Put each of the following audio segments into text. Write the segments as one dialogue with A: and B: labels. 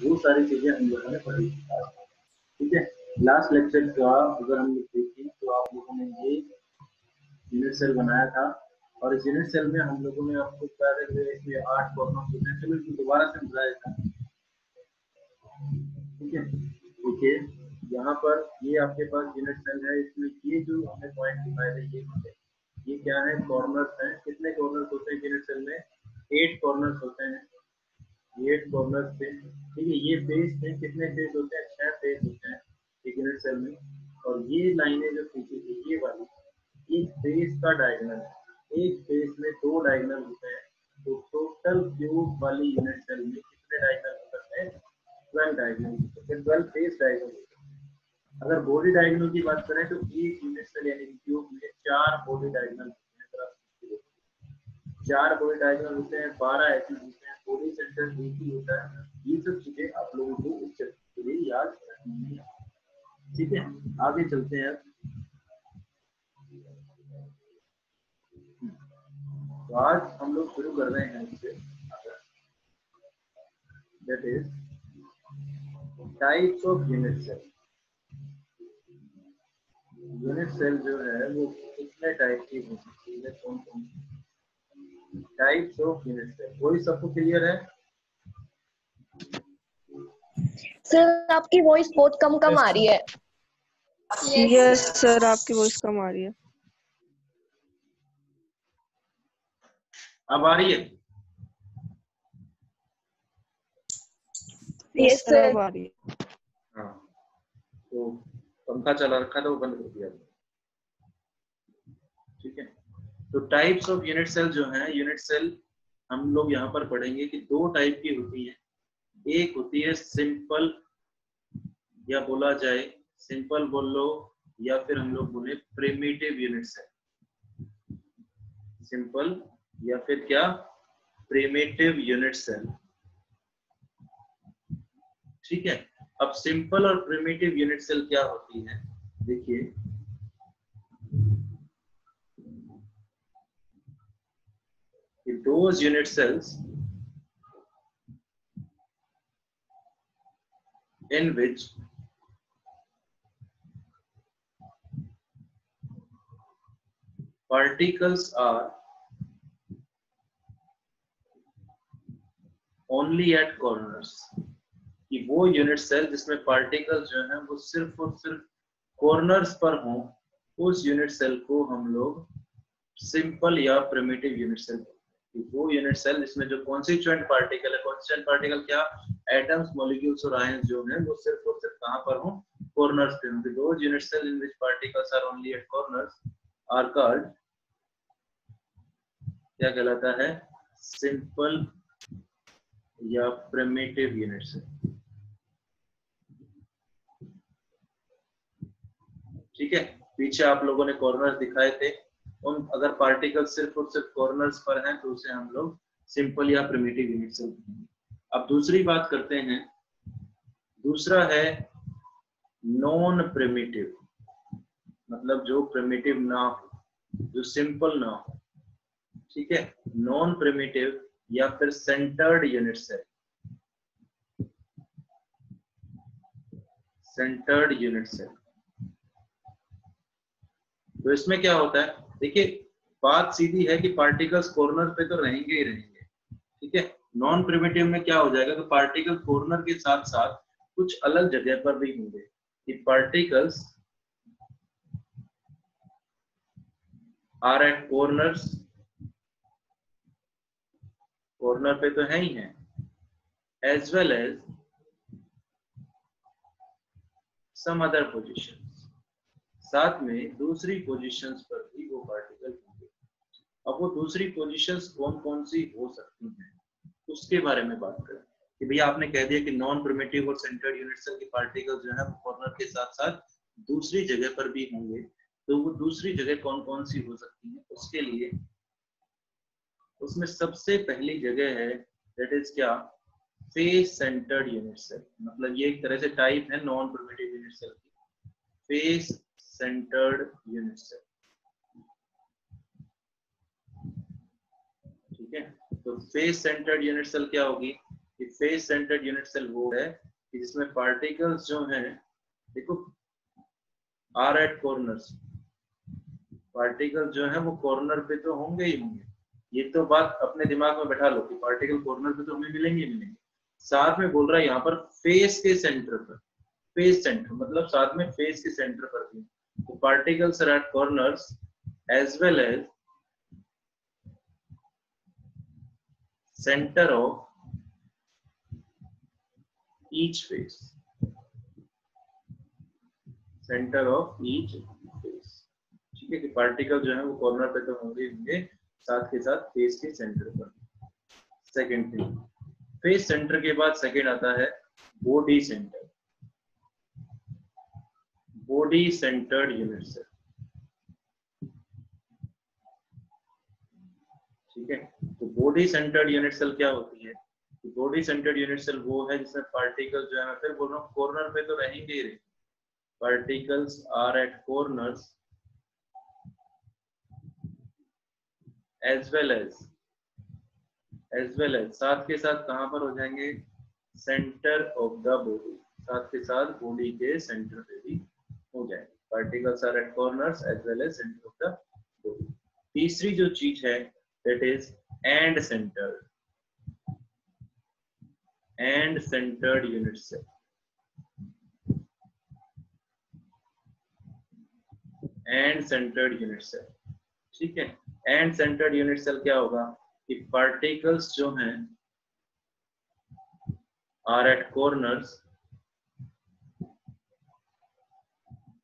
A: वो सारी चीजें हम लोगों ने पढ़ी थी। ठीक है, लास्ट लेक्चर का अगर हम लोग देखें तो आप लोगों ने ये यूनिट सेल बनाया था, और इस यूनिट सेल में हम लोगों ने आपको बताया था कि इसमें 8 कॉर्नर होते हैं। चलो इसको दोबारा से बताया था। ठीक है, देखिए यहाँ पर ये आपके पास यूनिट सेल है, इसमें ये जो हमें पॉइंट दिखाए थे ये क्या है, कॉर्नर्स हैं। कितने कॉर्नर्स होते हैं यूनिट सेल में? 8 कॉर्नर्स होते हैं, 8 कॉर्नर्स पे। ठीक है, ये फेस में कितने फेस होते हैं? 6 फेस होते हैं एक यूनिट सेल में। और ये लाइनें जो खींची थी ये वाली, एक फेस का डायगोनल है, एक फेस में 2 डायगोनल होते हैं। तो टोटल क्यूब वाली यूनिट सेल में कितने डायगोनल हो सकते हैं? 12 डायगोनल, 12 फेस डायगोनल। अगर बॉडी डायगोनल की बात करें तो एक यूनिट सेल यानी क्यूब में 4 बॉडी डायगोनल होते हैं, 4 बॉडी डायगोनल होते हैं, 12 एजेस होते हैं, बॉडी सेंटर एक ही होता है। ये सब चीजें आप लोगों को इस चैप्टर के लिए याद रखनी है। ठीक है, आगे चलते हैं। तो आज हम लोग शुरू कर रहे हैं इससे, that is types of unit cell. Unit cell जो है वो कितने टाइप की हो सकती है, कौन कौन सी टाइप्स ऑफ यूनिट सेल, कोई सबको क्लियर है?
B: सर आपकी वॉइस बहुत कम आ रही है।
C: यस सर, आपकी वॉइस कम आ रही है।
A: अब आ रही है?
B: यस सर,
C: अब आ रही है।
A: हाँ, तो पंखा चला रखा था वो बंद कर दिया। ठीक है, तो टाइप्स ऑफ यूनिट सेल जो है, यूनिट सेल हम लोग यहाँ पर पढ़ेंगे कि 2 टाइप की होती है। एक होती है सिंपल, या बोला जाए सिंपल बोल लो, या फिर हम लोग बोले प्रिमिटिव यूनिट सेल। सिंपल या फिर क्या? Primitive unit cell. ठीक है, अब सिंपल और प्रिमिटिव यूनिट सेल क्या होती है, देखिए those unit cells in which particles are only at corners, कि वो यूनिट सेल जिसमें पार्टिकल्स जो है वो सिर्फ और सिर्फ कॉर्नर्स पर हों, उस यूनिट सेल को हम लोग सिंपल या प्रिमिटिव यूनिट सेल बोलते हैं। वो यूनिट सेल जिसमें जो कॉन्स्टिट्यूएंट पार्टिकल है, कॉन्स्टिट्यूएंट पार्टिकल क्या? एटम्स, मॉलिक्यूल्स और आयंस जो हैं वो सिर्फ और सिर्फ कहां पर हों? कॉर्नर्स पे हों। Those unit cell in which particles are only at corners are called, क्या कहलाता है? सिंपल या प्रिमिटिव यूनिट सेल। ठीक है, पीछे आप लोगों ने कॉर्नर्स दिखाए थे, उन अगर पार्टिकल सिर्फ और सिर्फ कॉर्नर्स पर हैं तो उसे हम लोग सिंपल या प्रिमिटिव यूनिट सेल कहेंगे। अब दूसरी बात करते हैं, दूसरा है नॉन प्रिमिटिव, मतलब जो प्रिमिटिव ना हो, जो सिंपल ना हो। ठीक है, नॉन प्रिमिटिव या फिर centred unit cell. Centred unit cell, तो इसमें क्या होता है? देखिए बात सीधी है कि पार्टिकल्स कॉर्नर पे तो रहेंगे ही रहेंगे। ठीक है, नॉन प्रिमिटिव में क्या हो जाएगा? तो पार्टिकल कॉर्नर के साथ साथ कुछ अलग जगह पर भी होंगे, कि particles are at corners, corner पे तो है ही है, as well as some other positions, साथ में दूसरी पोजीशंस पर भी वो पार्टिकल होंगे। अब वो दूसरी पोजीशंस कौन कौन सी हो सकती हैं उसके बारे में बात करें, कि भैया आपने कह दिया कि नॉन प्रिमिटिव और सेंटर्ड यूनिट सेल के पार्टिकल्स जो है वो कॉर्नर के साथ साथ दूसरी जगह पर भी होंगे, तो वो दूसरी जगह कौन कौन सी हो सकती है? उसके लिए उसमें सबसे पहली जगह है, दैट इज क्या? Face centred unit cell. मतलब ये एक तरह से टाइप है नॉन प्रिमिटिव यूनिट सेल की, फेस सेंटर्ड यूनिट सेल। ठीक है, तो फेस सेंटर्ड यूनिट सेल क्या होगी? कि फेस सेंटर्ड यूनिट सेल वो है कि जिसमें पार्टिकल्स जो हैं, देखो आर एट कॉर्नर्स, पार्टिकल जो है वो कॉर्नर पे तो होंगे ही होंगे, ये तो बात अपने दिमाग में बैठा लो कि पार्टिकल कॉर्नर पे तो हमें मिलेंगे ही मिलेंगे। साथ में बोल रहा है यहाँ पर फेस के सेंटर पर, फेस सेंटर मतलब साथ में फेस के सेंटर पर भी, तो particles are at corners as well as centre of each face, centre of each face. ठीक है कि पार्टिकल जो है वो कॉर्नर पे तो होंगे होंगे, साथ के साथ फेस के सेंटर पर। सेकंड थिंग, फेस सेंटर के बाद सेकंड आता है body centre, body centred unit cell. ठीक है, तो बॉडी सेंटर्ड यूनिट सेल क्या होती है? बॉडी सेंटर्ड यूनिट सेल वो है जिसमें पार्टिकल जो है, मैं फिर बोल रहा हूँ कॉर्नर पे तो रहेंगे ही, particles are at corners as well as साथ के साथ कहां पर हो जाएंगे? सेंटर ऑफ द बॉडी, साथ के साथ बॉडी के सेंटर पे भी हो जाएंगे। Particles are at corners as well as centre of the body. तीसरी जो चीज है that is end centred unit cell. End centred unit cell, ठीक है। एंड सेंटर्ड यूनिट सेल क्या होगा कि पार्टिकल्स जो हैं are at corners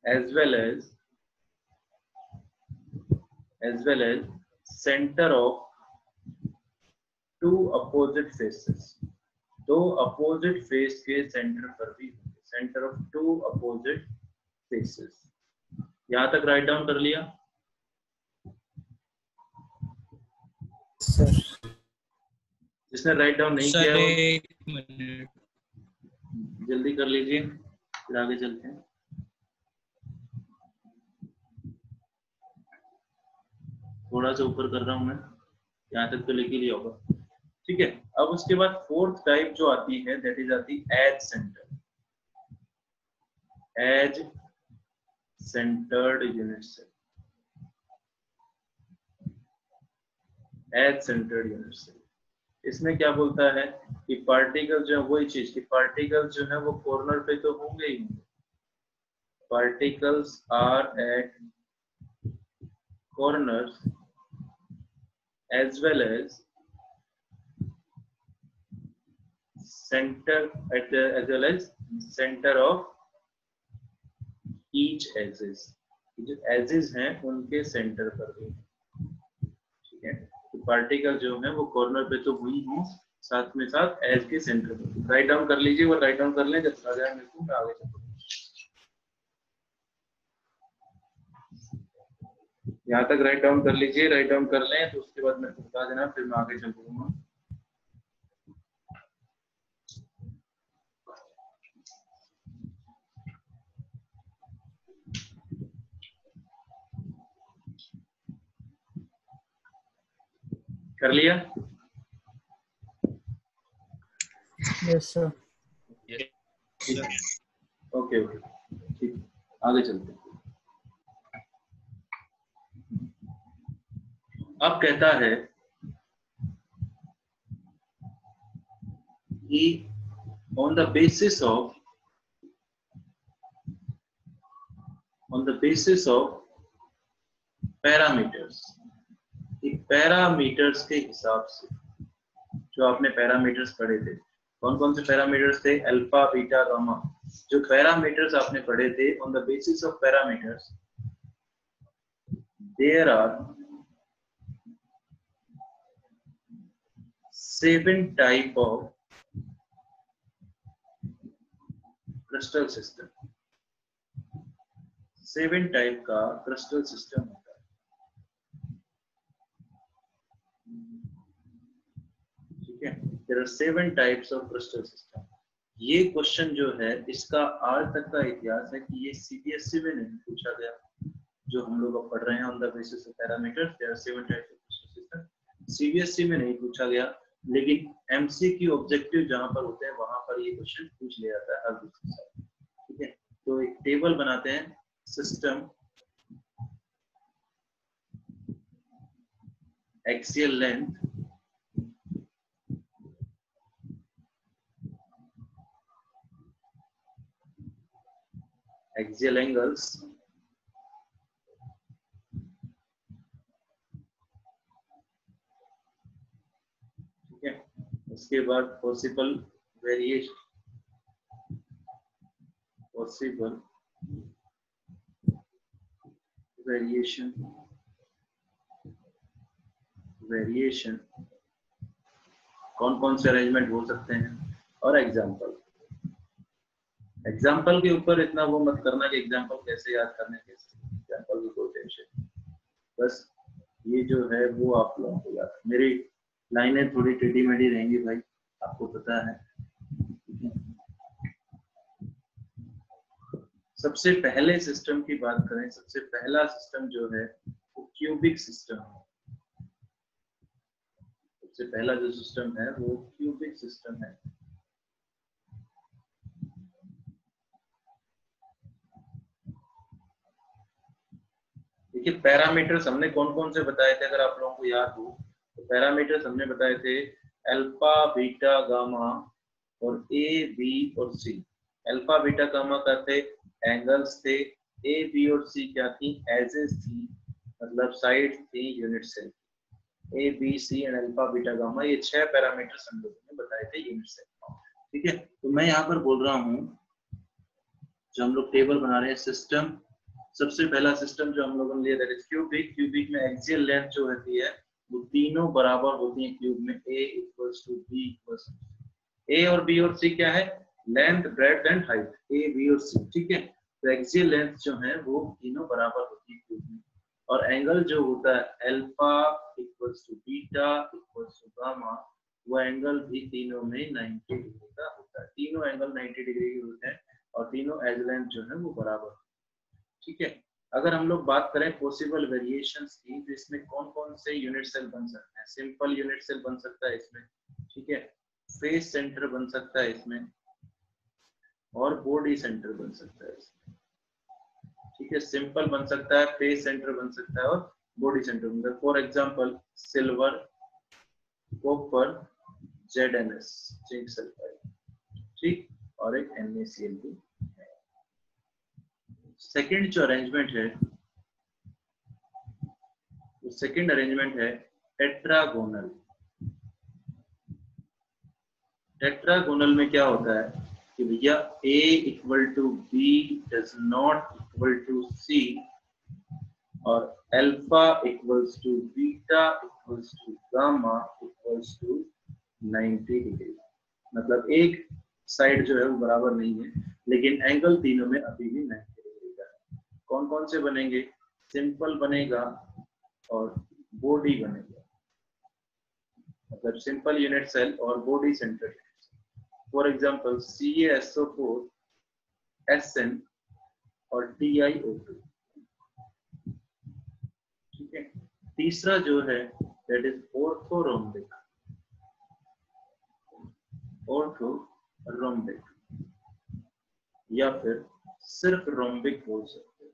A: as well as centre of two opposite faces, दो अपोजिट फेस के सेंटर पर भी, centre of two opposite faces. यहां तक राइट डाउन कर लिया
D: सर?
A: जिसने राइट डाउन नहीं किया
D: एक मिनट,
A: जल्दी कर लीजिए, फिर आगे चलते हैं। थोड़ा सा ऊपर कर रहा हूं मैं, यहाँ तक तो लेके लिया होगा। ठीक है, अब उसके बाद फोर्थ टाइप जो आती है दैट इज आती edge centre, edge centred unit cell. Edge centred unit cell, इसमें क्या बोलता है कि पार्टिकल जो है, वही चीज कि पार्टिकल जो है वो कॉर्नर पे तो होंगे ही होंगे, particles are at corners as well as centre as well as centre of each edges, जो एजेस हैं उनके सेंटर पर भी। ठीक है, तो पार्टिकल जो है वो कॉर्नर पे तो हुई हो, साथ में साथ एज के सेंटर पर। राइट डाउन कर लीजिए, वो राइट डाउन कर लें, जब आ जाए मेरे को मैं आगे चलूंगा। यहाँ तक राइट डाउन कर लीजिए, राइट डाउन कर लें तो उसके बाद मेरे को बता देना, फिर मैं आगे चलूंगा। कर लिया?
D: Yes sir.
A: ओके ओके, ठीक, आगे चलते हैं। अब कहता है कि on the basis of parameters, parameters के हिसाब से, जो आपने पैरामीटर्स पढ़े थे, कौन कौन से पैरामीटर्स थे? Alpha, beta, gamma. जो पैरामीटर्स आपने पढ़े थे, on the basis of parameters there are 7 type of crystal system. 7 type का क्रिस्टल सिस्टम होता है। ठीक है, there are 7 types of crystal system. ये क्वेश्चन जो है इसका आज तक का इतिहास है कि ये सीबीएसई में नहीं पूछा गया, जो हम लोग अब पढ़ रहे हैं on the basis of parameters there are 7 types of crystal system. CBSE में नहीं पूछा गया, लेकिन एमसीक्यू ऑब्जेक्टिव जहां पर होते हैं वहां पर ये क्वेश्चन पूछ लिया जाता है हर दूसरे साल। ठीक है, तो एक टेबल बनाते हैं, system axial length axial angles उसके बाद पॉसिबल वेरिएशन कौन कौन से अरेंजमेंट हो सकते हैं, और एग्जाम्पल के ऊपर इतना वो मत करना कि एग्जाम्पल कैसे याद करने, कैसे एग्जाम्पल की कोई टेंशन, बस ये जो है वो आप लोगों को याद। मेरी लाइनें थोड़ी टेढ़ी मेढ़ी रहेंगी भाई, आपको पता है। सबसे पहले सिस्टम की बात करें, सबसे पहला सिस्टम जो है वो क्यूबिक सिस्टम है। सबसे पहला जो सिस्टम है वो क्यूबिक सिस्टम है। देखिए पैरामीटर्स हमने कौन कौन से बताए थे, अगर आप लोगों को याद हो तो पैरामीटर्स हमने बताए थे अल्फा बीटा गामा और ए बी और सी। अल्फा बीटा गामा का थे एंगल्स थे, ए बी और सी क्या थी, एजेस थी, मतलब साइड थी unit cell. A B C and alpha beta gamma, ये 6 पैरामीटर्स हम लोगों ने बताए थे यूनिट सेल। ठीक है, तो मैं यहाँ पर बोल रहा हूँ जो हम लोग टेबल बना रहे हैं सिस्टम, सबसे पहला सिस्टम जो हम लोगों ने लिया दैट इज क्यूबिक। क्यूबिक में एक्सियल लेंथ जो होती है वो तीनों बराबर होती है क्यूब में, a equals to b equals a और b और c क्या है, length breadth and height, a b और c। ठीक है, तो एक्सियल लेंथ जो है वो तीनों बराबर होती है क्यूब में, और एंगल जो होता है alpha equals to beta equals to gamma, वो एंगल भी तीनों में 90 डिग्री का होता है। तीनों एंगल 90 डिग्री के होते हैं और तीनों एज लेंथ जो है वो बराबर। ठीक है, अगर हम लोग बात करें पॉसिबल वेरिएशंस की, तो इसमें कौन कौन से यूनिट सेल बन सकते हैं। सिंपल यूनिट सेल बन सकता है इसमें, ठीक है, फेस सेंटर बन सकता है इसमें, और बॉडी सेंटर बन सकता है इसमें। ठीक है, सिंपल बन सकता है, फेस सेंटर बन सकता है और बॉडी सेंटर बन सकता है। For example silver, copper, ZnS zinc sulphide, ठीक, और एक NaCl भी। सेकेंड जो अरेंजमेंट है वो सेकेंड अरेंजमेंट है टेट्रागोनल। टेट्रागोनल में क्या होता है कि भैया A equal to B does not equal to C, और alpha equals to beta equals to gamma equals to 90 degree. मतलब एक साइड जो है वो बराबर नहीं है, लेकिन एंगल तीनों में अभी भी 90 डिग्री का है। कौन कौन से बनेंगे, सिंपल बनेगा और बॉडी बनेगा, मतलब सिंपल यूनिट सेल और body centre. For example CaSO4 SN और TiO2। ठीक है, तीसरा जो है दैट इज ऑर्थोरोम्बिक। ऑर्थोरोम्बिक या फिर सिर्फ रोम्बिक बोल सकते हैं,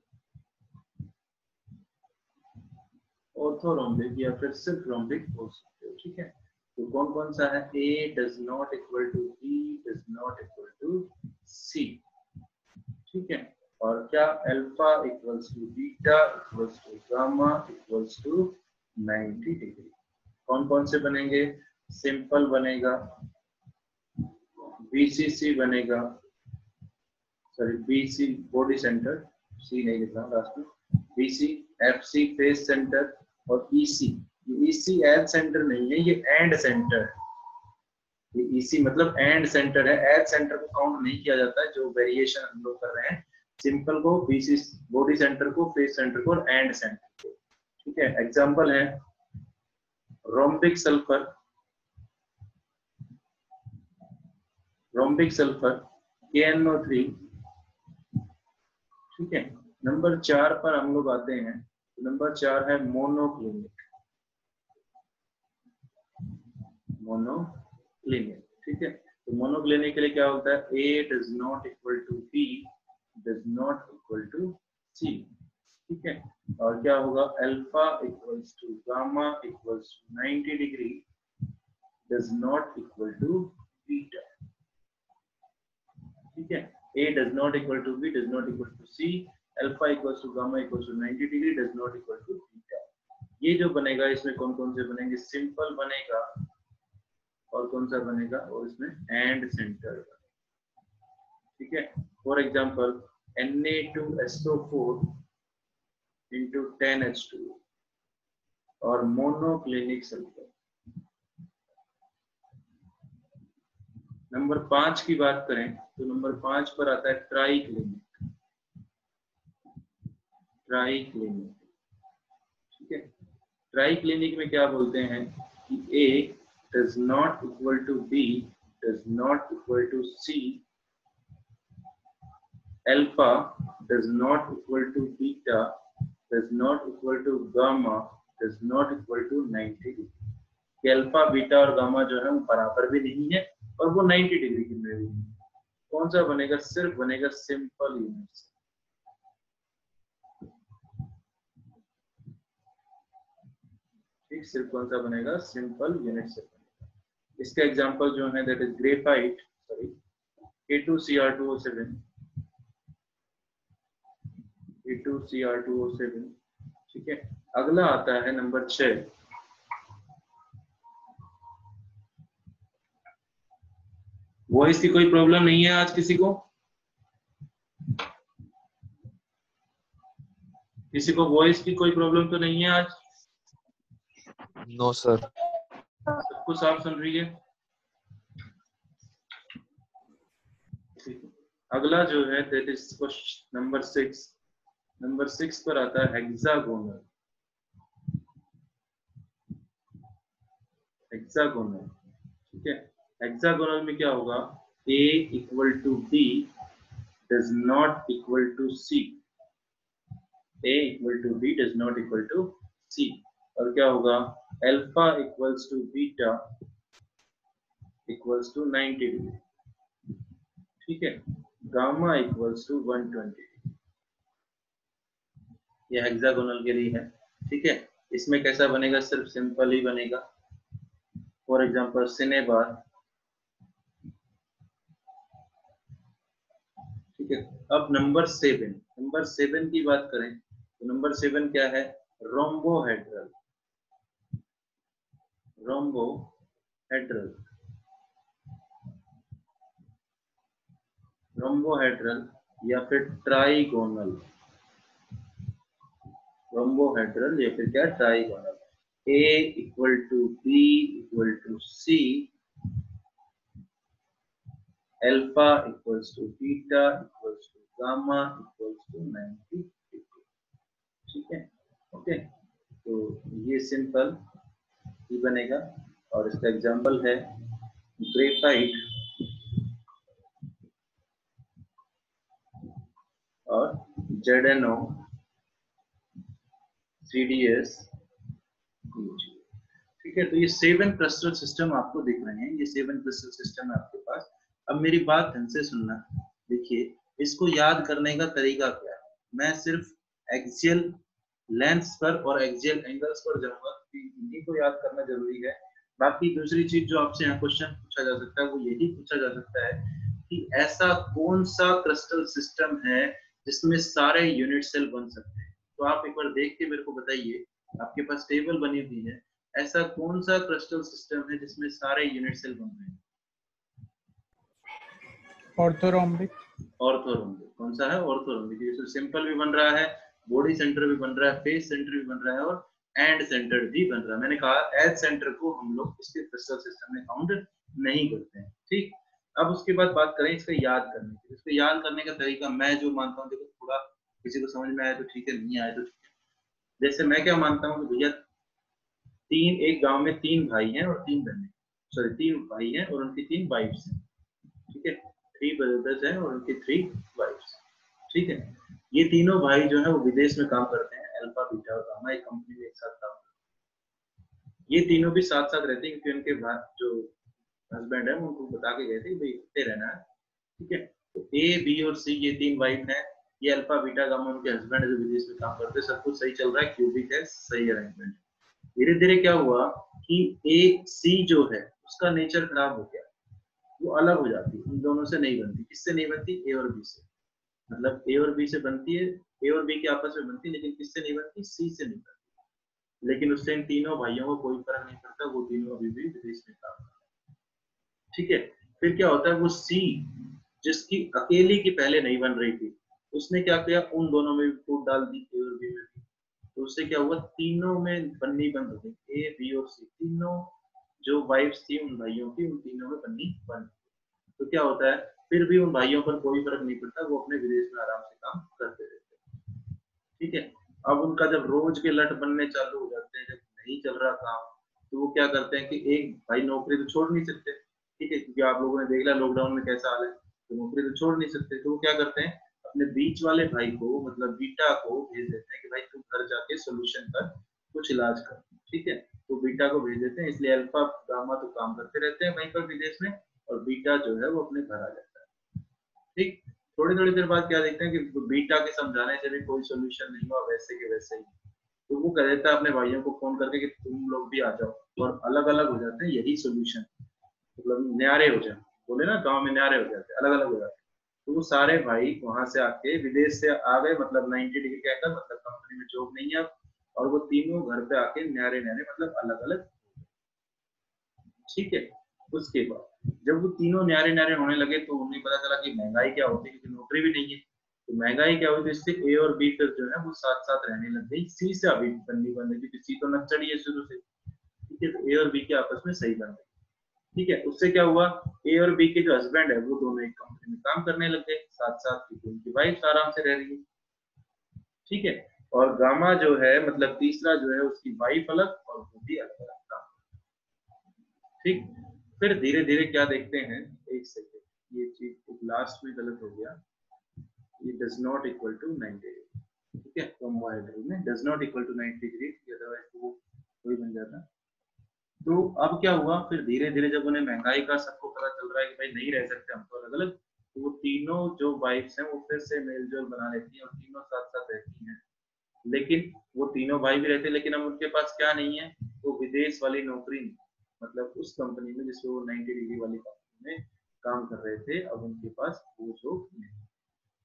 A: ऑर्थोरोम्बिक या फिर सिर्फ रोम्बिक बोल सकते हो। ठीक है, तो कौन कौन सा है, A does not equal to B does not equal to C। ठीक है, और क्या alpha equals to beta equals to gamma equals to 90 degree. कौन कौन से बनेंगे, सिंपल बनेगा, BCC बनेगा, sorry BC body centre, C नहीं लिखा लास्ट में, BC, FC फेस सेंटर, और EC। ये EC एज सेंटर नहीं है, ये एंड सेंटर है। ये EC मतलब एंड सेंटर है, एज सेंटर को काउंट नहीं किया जाता है। जो वेरिएशन हम लोग कर रहे हैं, सिंपल को, BC बॉडी सेंटर को, फेस सेंटर को और एंड सेंटर को। ठीक है, एग्जांपल है रोम्बिक सल्फर, KNO3। ठीक है, नंबर 4 पर हम लोग आते हैं। नंबर 4 है मोनोक्लिनिक। मोनोक्लिनिक। ठीक है, तो मोनोक्लिनिक के लिए क्या होता है, A does not equal to B does not equal to C. ठीक है, और क्या होगा, alpha equals to gamma equals to 90 degree does not equal to beta. ठीक है, a does not equal to b does not equal to c, alpha equals to gamma equals to 90 degree does not equal to beta। ये जो बनेगा इसमें कौन कौन से बनेंगे, सिंपल बनेगा और कौन सा बनेगा, और इसमें एंड सेंटर बनेगा। ठीक है, for example Na2SO4 into 10H2 और मोनोक्लिनिक सल्फर। नंबर 5 की बात करें तो नंबर 5 पर आता है ट्राइक्लिनिक। ट्राइक्लिनिक, ठीक है, ट्राइक्लिनिक में क्या बोलते हैं कि A does not equal to B does not equal to C, alpha does not equal to beta does not equal to gamma does not equal to 90 degree. Alpha beta और gamma जो है वो बराबर भी नहीं है और वो 90 डिग्री की में भी नहीं है। कौन सा बनेगा, सिर्फ बनेगा सिंपल यूनिट सेल। ठीक, सिर्फ कौन सा बनेगा, सिंपल यूनिट सेल बनेगा। इसका एग्जांपल जो है that is graphite, sorry A2Cr2O7, A2Cr2O7। ठीक है, अगला आता है नंबर 6। वॉइस की कोई प्रॉब्लम नहीं है आज किसी को? किसी को वॉइस की कोई प्रॉब्लम तो नहीं है आज?
E: No sir.
A: सबको साफ सुन रही है? अगला जो है that is question number 6। Number 6 पर आता है हेक्सागोनल। हेक्सागोनल, ठीक है, हेक्सागोनल में क्या होगा, A equal to B does not equal to C, A equal to B does not equal to C, और क्या होगा, alpha equals to beta equals to 90 degree. ठीक है, गामा इक्वल्स टू 120। ये हेक्सागोनल के लिए है। ठीक है, इसमें कैसा बनेगा, सिर्फ सिंपल ही बनेगा। For example cinnabar. ठीक है, अब नंबर 7। नंबर 7 की बात करें तो नंबर 7 क्या है, रोम्बोहेड्रल। रोम्बोहेड्रल, रोम्बोहेड्रल या फिर ट्राइगोनल। रोम्बोहेड्रल या फिर क्या, trigonal. A equal to B equal to C, alpha equals to beta equals to gamma equals to 90 degree. ठीक है, ओके, तो ये सिंपल ही बनेगा और इसका एग्जांपल है ग्रेफाइट और ZnO CDS। ठीक है, तो ये 7 क्रिस्टल सिस्टम आपको दिख रहे हैं, ये 7 क्रिस्टल सिस्टम है आपके पास। अब मेरी बात ध्यान से सुनना। देखिए, इसको याद करने का तरीका क्या है, मैं सिर्फ एक्सियल लेंथ्स पर और एक्सियल एंगल्स पर जाऊंगा, इन्हीं को याद करना जरूरी है। बाकी दूसरी चीज जो आपसे यहाँ क्वेश्चन पूछा जा सकता है वो यही पूछा जा सकता है कि ऐसा कौन सा क्रिस्टल सिस्टम है जिसमें सारे यूनिट सेल बन सकते हैं। तो आप एक बार देख के मेरे को बताइए, आपके पास टेबल बनी हुई है, ऐसा कौन सा क्रिस्टल सिस्टम है जिसमें सारे यूनिट सेल बन रहे हैं?
D: ऑर्थोरोम्बिक।
A: ऑर्थोरोम्बिक, कौन सा है, ऑर्थोरोम्बिक। जिसमें सिंपल भी बन रहा है, बॉडी सेंटर भी बन रहा है, फेस सेंटर भी बन रहा है और एंड सेंटर भी बन रहा है। मैंने कहा एज सेंटर को हम लोग इसके क्रिस्टल सिस्टम में काउंट नहीं करते हैं। ठीक, अब उसके बाद बात करें इसका याद करने की। इसको याद करने का तरीका मैं जो मानता हूँ, देखो थोड़ा किसी को समझ में आया तो ठीक है, नहीं आया तो ठीक है। जैसे मैं क्या मानता हूँ कि भैया एक गांव में 3 भाई हैं और 3 बहनें, सॉरी 3 भाई हैं और उनकी 3 वाइफ्स हैं। ठीक है, 3 ब्रदर्स हैं और उनकी 3 वाइफ्स। ठीक है, ये तीनों भाई जो है वो विदेश में काम करते हैं, अल्फा बीटा और गामा एक कंपनी में एक साथ काम करते हैं। ये तीनों भी साथ साथ रहते हैं क्योंकि उनके जो हस्बैंड है उनको बता के गए थे भाई इकट्ठे रहना है, ठीक है। तो ए बी और सी ये तीन वाइफ है, ये अल्फा बीटा गामा उनके हस्बैंड है जो विदेश में काम करते हैं, सब कुछ सही चल रहा है, क्यूबिक है, सही अरेंजमेंट। धीरे धीरे क्या हुआ कि ए सी जो है उसका नेचर खराब हो गया, वो अलग हो जाती है, इन दोनों से नहीं बनती। किससे नहीं बनती? ए और बी से। मतलब ए और बी से बनती है, ए और बी के आपस में बनती है, लेकिन किससे नहीं बनती? सी से नहीं बनती। लेकिन उससे इन तीनों भाइयों को कोई फर्क नहीं पड़ता, वो तीनों अभी भी विदेश में काम करते हैं, ठीक है। फिर क्या होता है, वो सी जिसकी अकेली की पहले नहीं बन रही थी, उसने क्या किया, उन दोनों में भी फूट डाल दी, ए और बी में भी। तो उससे क्या हुआ, तीनों में बननी बंद हो गई, ए बी और सी तीनों जो वाइफ्स थी उन भाइयों की, उन तीनों में बननी बंद। तो क्या होता है, फिर भी उन भाइयों पर कोई फर्क नहीं पड़ता, वो अपने विदेश में आराम से काम करते रहते हैं, ठीक है। अब उनका जब रोज के लट बनने चालू हो जाते हैं, जब नहीं चल रहा काम, तो वो क्या करते हैं कि एक भाई नौकरी तो छोड़ नहीं सकते, ठीक है, क्योंकि आप लोगों ने देख लिया लॉकडाउन में कैसा हाल है, तो नौकरी तो छोड़ नहीं सकते। तो वो क्या करते हैं, अपने बीच वाले भाई को मतलब बीटा को भेज देते हैं कि भाई तुम घर जाके सोल्यूशन कर, कुछ इलाज कर, ठीक है। तो बीटा को भेज देते हैं, इसलिए अल्फा गामा तो काम करते रहते हैं वहीं पर विदेश में, और बीटा जो है वो अपने घर आ जाता है, ठीक। थोड़ी थोड़ी देर बाद क्या देखते हैं कि बीटा के समझाने से भी कोई सोल्यूशन नहीं हुआ, वैसे के वैसे ही, तो वो कह देता है अपने भाइयों को फोन करके कि तुम लोग भी आ जाओ, और अलग अलग हो जाते हैं, यही सोल्यूशन, मतलब न्यारे हो जाए, बोले ना गांव में न्यारे हो जाते हैं, अलग अलग हो जाते हैं। तो वो सारे भाई वहां से आके विदेश से आ गए, मतलब 90 डिग्री कहकर, मतलब कंपनी में जॉब नहीं है अब, और वो तीनों घर पे आके न्यारे न्यारे मतलब अलग अलग, ठीक है। उसके बाद जब वो तीनों न्यारे न्यारे होने लगे तो उन्हें पता चला कि महंगाई क्या होती है, क्योंकि नौकरी भी नहीं है। तो महंगाई क्या हुई, तो इससे ए और बी फिर जो है वो साथ साथ रहने लग गई, सी से अभी बननी बन गई, क्योंकि सी तो नक्सड़ी है शुरू से, ठीक है। तो ए और बी के आपस में सही बन गई, ठीक है। उससे क्या हुआ, ए और बी के जो हस्बैंड है वो दोनों एक कंपनी में काम करने लग गए साथ साथ, क्योंकि उनकी वाइफ आराम से रह रही है, ठीक है। और गामा जो है मतलब तीसरा जो है, उसकी वाइफ अलग और वो भी अलग अलग काम, ठीक। फिर धीरे धीरे क्या देखते हैं, एक सेकेंड, ये चीज लास्ट में गलत हो गया, ये does not equal to 90 degree, ठीक है। तो मॉडल में does not equal to 90 degree, otherwise वो वही बन जाता। तो अब क्या हुआ, फिर धीरे धीरे जब उन्हें महंगाई का सबको पता चल रहा है कि भाई नहीं रह सकते हम तो अलग अलग, तो वो तीनों जो वाइफ्स हैं वो फिर से मेलजोल बना लेती हैं और तीनों साथ साथ रहती हैं। लेकिन वो तीनों भाई भी रहते हैं, लेकिन अब उनके पास क्या नहीं है, वो विदेश वाली नौकरी नहीं, मतलब उस कंपनी में जिसमें वो 90 डिग्री वाली कंपनी में काम कर रहे थे, अब उनके पास वो जॉब नहीं।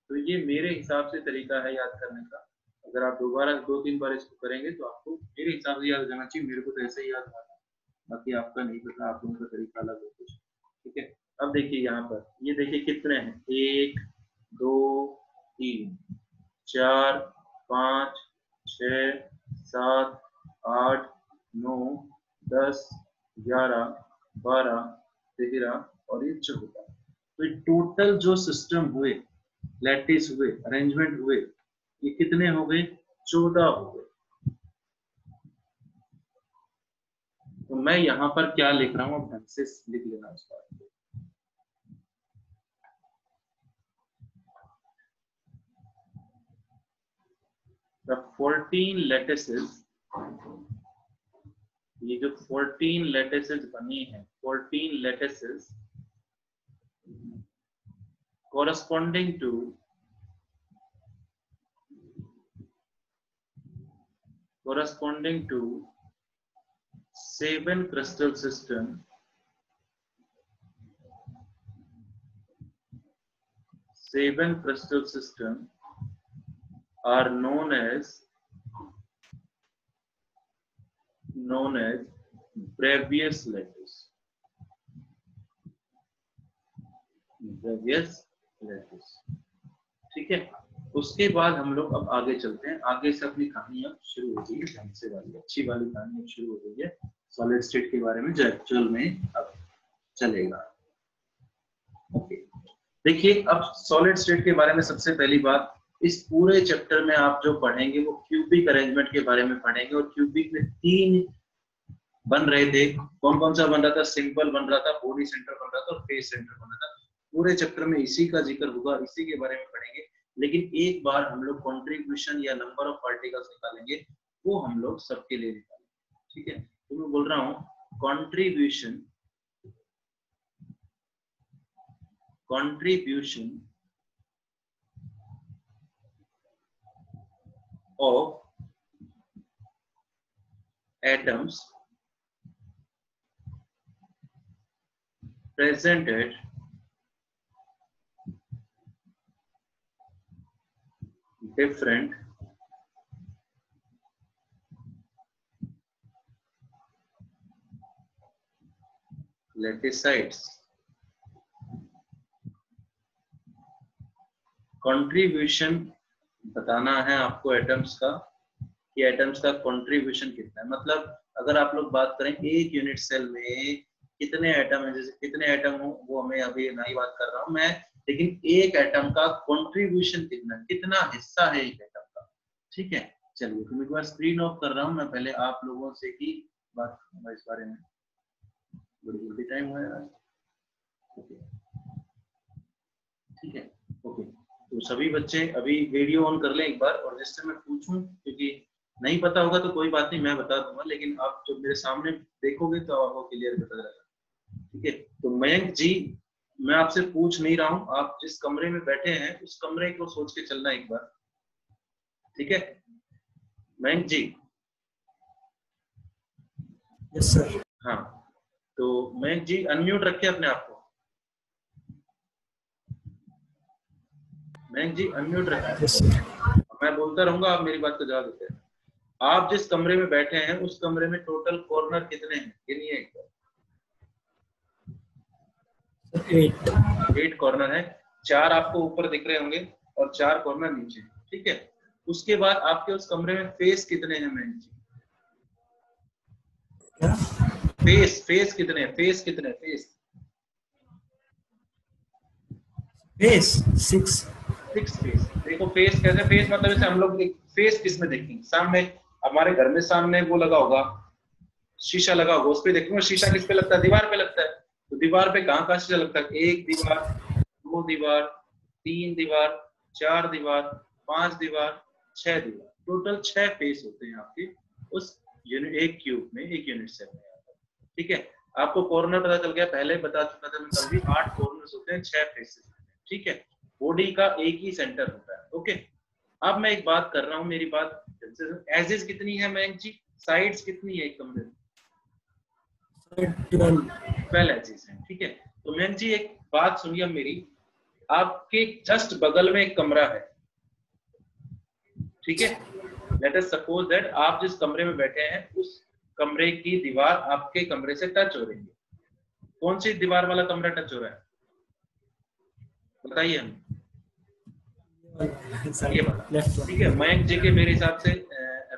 A: तो ये मेरे हिसाब से तरीका है याद करने का। अगर आप दोबारा 2-3 बार इसको करेंगे तो आपको मेरे हिसाब से याद हो जाना चाहिए, मेरे को तो ऐसे ही याद हुआ था, बाकी आपका नहीं पता, आप लोगों का तरीका अलग हो कुछ, ठीक है। अब देखिए यहाँ पर, ये देखिए कितने हैं, 1 2 3 4 5 6 7 8 9 10 11 12 13 और ये 14। तो ये टोटल जो सिस्टम हुए, लैटिस हुए, अरेंजमेंट हुए, ये कितने हो गए, 14 हो गए। तो मैं यहाँ पर क्या लिख रहा हूँ, ढंग से लिख लेना उस बात को। The 14 lattices, ये जो 14 lattices बनी है, 14 lattices corresponding to 7 crystal system, 7 crystal system are known as Bravais lattice. Bravais lattice, ठीक है। उसके बाद हम लोग अब आगे चलते हैं, आगे से अपनी कहानी अब शुरू हो गई है, ढंग से वाली अच्छी वाली कहानी अब शुरू हो गई है, सॉलिड स्टेट के बारे में जो एक्चुअल में अब चलेगा। ओके, देखिए अब सॉलिड स्टेट के बारे में सबसे पहली बात, इस पूरे चैप्टर में आप जो पढ़ेंगे वो क्यूबिक अरेंजमेंट के बारे में पढ़ेंगे, और क्यूबिक में 3 बन रहे थे, कौन कौन सा बन रहा था, सिंपल बन रहा था, बॉडी सेंटर बन रहा था और फेस सेंटर बन रहा था। पूरे चैप्टर में इसी का जिक्र होगा, इसी के बारे में पढ़ेंगे, लेकिन एक बार हम लोग कंट्रीब्यूशन या नंबर ऑफ पार्टिकल्स निकालेंगे, वो हम लोग सबके लिए निकालेंगे, ठीक है। तो मैं बोल रहा हूँ contribution of atoms present at different lattice sites. Contribution बताना है आपको एटम्स का कि एटम्स का कंट्रीब्यूशन कितना है। मतलब अगर आप लोग बात करें एक यूनिट सेल में कितने एटम है, जैसे कितने एटम हो वो हमें अभी नहीं बात कर रहा हूं मैं, लेकिन एक एटम का कंट्रीब्यूशन कितना हिस्सा है एक एटम का। ठीक है, चलिए तो मैं एक बार स्क्रीन ऑफ कर रहा हूं। मैं पहले आप लोगों से ही बात करूंगा इस बारे में। बड़ी जल्दी टाइम हुआ है आज। ठीक है, ओके। तो सभी बच्चे अभी वीडियो ऑन कर लें एक बार, और जिससे मैं पूछूं, क्योंकि नहीं पता होगा तो कोई बात नहीं, मैं बता दूंगा, लेकिन आप जब मेरे सामने देखोगे तो आपको क्लियर पता चलेगा। ठीक है, तो मयंक जी मैं आपसे पूछ नहीं रहा हूं, आप जिस कमरे में बैठे हैं उस कमरे को सोच के चलना एक बार। ठीक है मयंक जी?
D: Yes sir.
A: हाँ, तो मयंक जी अनम्यूट रखिए अपने आप को। मयंक जी अनम्यूट रखिए।
D: Yes sir.
A: मैं बोलता रहूंगा, आप मेरी बात को जवाब देते हैं। आप जिस कमरे में बैठे हैं उस कमरे में टोटल कॉर्नर कितने हैं, गिनिए एक बार।
D: 8
A: कॉर्नर है, 4 आपको ऊपर दिख रहे होंगे और 4 कॉर्नर नीचे। ठीक है, उसके बाद आपके उस कमरे में फेस कितने हैं मयंक जी? फेस कितने हैं? Face
D: 6
A: face. देखो फेस कैसे, फेस मतलब जैसे हम लोग फेस किस में देखेंगे? सामने हमारे घर में सामने वो लगा होगा, शीशा लगा होगा, उस पे देखेंगे। शीशा किस पे लगता है? दीवार पे लगता है। तो दीवार पे कहाँ शीशा लगता है? 1 दीवार, 2 दीवार, 3 दीवार, 4 दीवार, 5 दीवार, 6 दीवार। टोटल 6 फेस होते हैं आपके उस यूनिट, एक क्यूब में, एक यूनिट सेल में। ठीक है, आपको कॉर्नर पता चल गया, पहले बता चुका था मैं कल भी। 8 कॉर्नर्स होते हैं, 6 फेसेस। ठीक है, बॉडी का एक ही सेंटर होता है। ओके, अब मैं एक बात कर रहा हूं, मेरी बात एजेस कितनी है मयंक जी? साइड्स कितनी है एक कमरे में? 12 एजेस हैं। ठीक है, तो मयंक जी एक बात सुनिए मेरी, आपके जस्ट बगल में एक कमरा है। ठीक है, लेट अस सपोज दैट आप जिस कमरे में बैठे हैं उस कमरे की दीवार आपके कमरे से टच हो रही है। कौन सी दीवार वाला कमरा टच हो रहा है बताइए हमें। ये वाला। ठीक है, मयंक जी के मेरे हिसाब से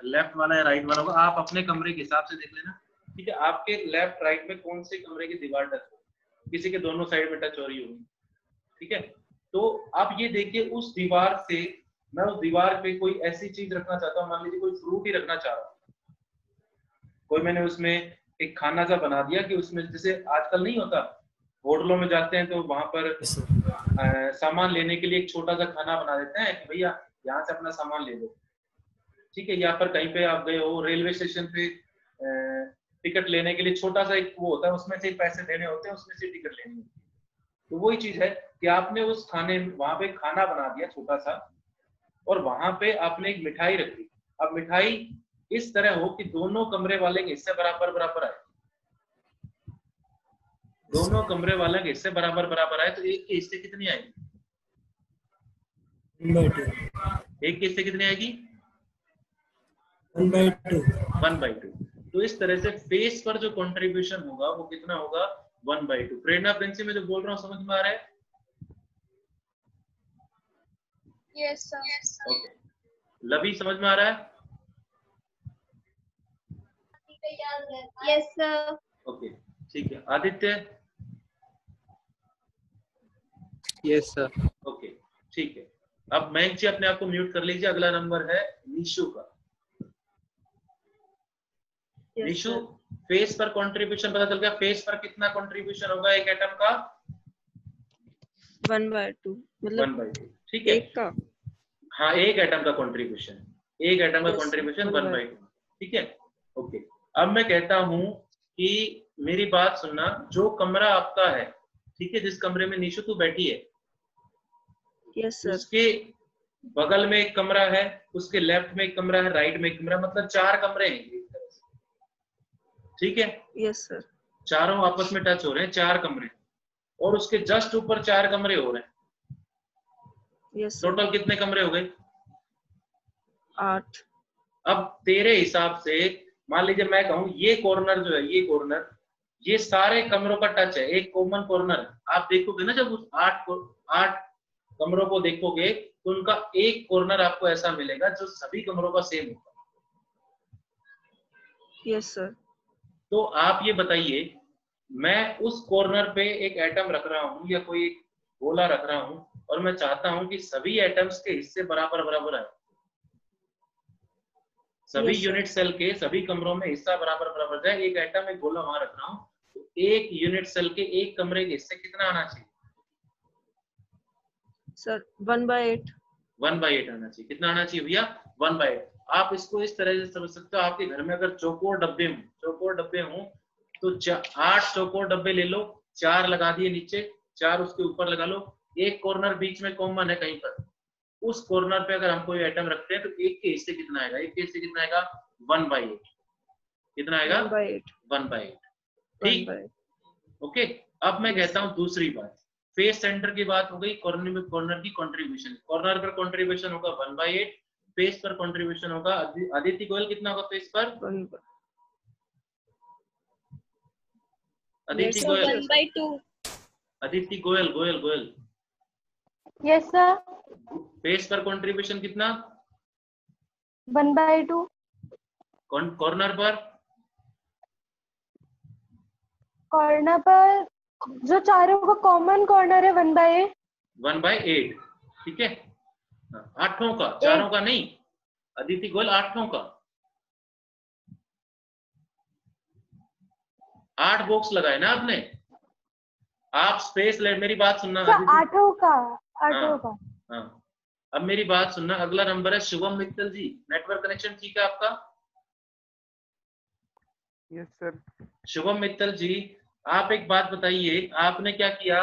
A: लेफ्ट वाला या राइट वाला होगा, आप अपने कमरे के हिसाब से देख लेना। ठीक है, आपके लेफ्ट राइट में कौन से कमरे की दीवार टच हो? किसी के दोनों साइड में टच हो रही होगी। ठीक है, तो आप ये देखिए उस दीवार से, मैं उस दीवार पे कोई ऐसी चीज रखना चाहता हूँ, मान लीजिए कोई फ्रूट ही रखना चाह रहा हूँ, कोई मैंने उसमें एक खाना सा बना दिया कि उसमें, जैसे आजकल नहीं होता, होटलों में जाते हैं तो वहां पर सामान लेने के लिए एक छोटा सा खाना बना देते हैं कि भैया यहाँ से अपना सामान ले लो। ठीक है, या पर कहीं पे आप गए हो रेलवे स्टेशन पे, टिकट लेने के लिए छोटा सा एक वो होता है, उसमें से पैसे देने होते हैं, उसमें से टिकट लेनी होती है। तो वही चीज है कि आपने उस खाने, वहां पे खाना बना दिया छोटा सा, और वहां पे आपने एक मिठाई रखी। अब मिठाई इस तरह हो कि दोनों कमरे वाले के हिस्से बराबर बराबर आए, दोनों कमरे वाले के हिस्से बराबर बराबर आए, तो एक के हिस्से कितनी आएगी?
D: 1/2।
A: एक के हिस्से कितनी आएगी?
D: 1/2।
A: 1/2। तो इस तरह से फेस पर जो कंट्रीब्यूशन होगा वो कितना होगा? 1/2। प्रेरणा प्रिंसिपल में जो बोल रहा हूँ समझ में आ रहा है?
B: Yes sir.
A: ओके, लवी समझ में आ रहा है?
B: Yes sir.
A: ओके, ठीक है। आदित्य?
D: Yes sir.
A: ओके, ठीक है। अब मयंक जी अपने आप को म्यूट कर लीजिए। अगला नंबर है निशु का। निशु, फेस पर कंट्रीब्यूशन पता चल गया। फेस पर कितना कंट्रीब्यूशन होगा एक एटम का?
C: 1/2 मतलब
A: 1/2। ठीक है,
C: एक का,
A: हाँ एक एटम का कंट्रीब्यूशन, एक एटम का कंट्रीब्यूशन 1/2। ठीक है, ओके। अब मैं कहता हूं कि मेरी बात सुनना, जो कमरा आपका है, ठीक है, जिस कमरे में निशु तू बैठी है,
C: यस सर।
A: उसके बगल में एक कमरा है, उसके लेफ्ट में एक कमरा है, राइट में एक कमरा, मतलब 4 कमरे हैं एक तरह से, ठीक है।
C: Yes sir.
A: चारों आपस में टच हो रहे हैं, 4 कमरे, और उसके जस्ट ऊपर 4 कमरे हो रहे हैं।
C: Yes sir.
A: टोटल कितने कमरे हो गए?
C: 8।
A: अब तेरे हिसाब से मान लीजिए मैं कहूं ये कॉर्नर जो है, ये कॉर्नर, ये सारे कमरों का टच है, एक कॉमन कॉर्नर है। आप देखोगे ना, जब उस 8 कमरों को देखोगे तो उनका एक कॉर्नर आपको ऐसा मिलेगा जो सभी कमरों का सेम होगा।
C: Yes sir.
A: तो आप ये बताइए, मैं उस कॉर्नर पे एक एटम रख रहा हूं या कोई एक गोला रख रहा हूं, और मैं चाहता हूं कि सभी एटम्स के हिस्से बराबर बराबर आए, सभी
C: Yes, sir.
A: यूनिट सेल के सभी कमरों में हिस्सा बराबर बराबर जाए। एक एटम, एक गोला वहां रख रहा हूं, तो एक यूनिट सेल के एक कमरे के हिस्से कितना आना चाहिए?
C: सर 1/8।
A: 1/8 आना चाहिए। कितना आना चाहिए भैया? 1/8। आप इसको इस तरह से समझ सकते हो, आपके घर में अगर चौकोर डब्बे हों तो 8 चौकोर डब्बे ले लो, 4 लगा दिए नीचे, 4 उसके ऊपर लगा लो, एक कॉर्नर बीच में कॉमन है कहीं पर, उस कॉर्नर पे अगर हम कोई आइटम रखते हैं तो एक के हिस्से कितना आएगा? एक के हिस्से कितना आएगा? 1/8। कितना आएगा?
C: 1/8।
A: 1/8। ठीक,
C: 1/8।
A: ओके। अब मैं कहता हूं दूसरी बात, फेस सेंटर की बात हो गई, कॉर्नर की कंट्रीब्यूशन, कॉर्नर पर कंट्रीब्यूशन होगा 1/8, फेस पर कंट्रीब्यूशन होगा, आदित्य गोयल कितना होगा फेस पर? Aditya Goyal,
B: 1/2।
A: Aditya Goyal, Goyal
B: yes sir.
A: Face पर कंट्रीब्यूशन कितना?
B: 1/2।
A: कॉर्नर पर?
B: कॉर्नर पर जो चारों का कॉमन कॉर्नर है 1/8।
A: 1/8, ठीक है। आठों का, चारों का नहीं, अदिति गोयल आठों का। 8 बॉक्स लगाए ना आपने, आप स्पेस ले, मेरी बात सुनना
B: आठों का।
A: हाँ, अब मेरी बात सुनना। अगला नंबर है शुभम मित्तल जी, नेटवर्क कनेक्शन ठीक है आपका?
E: Yes sir.
A: शुभम मित्तल जी, आप एक बात बताइए, आपने क्या किया,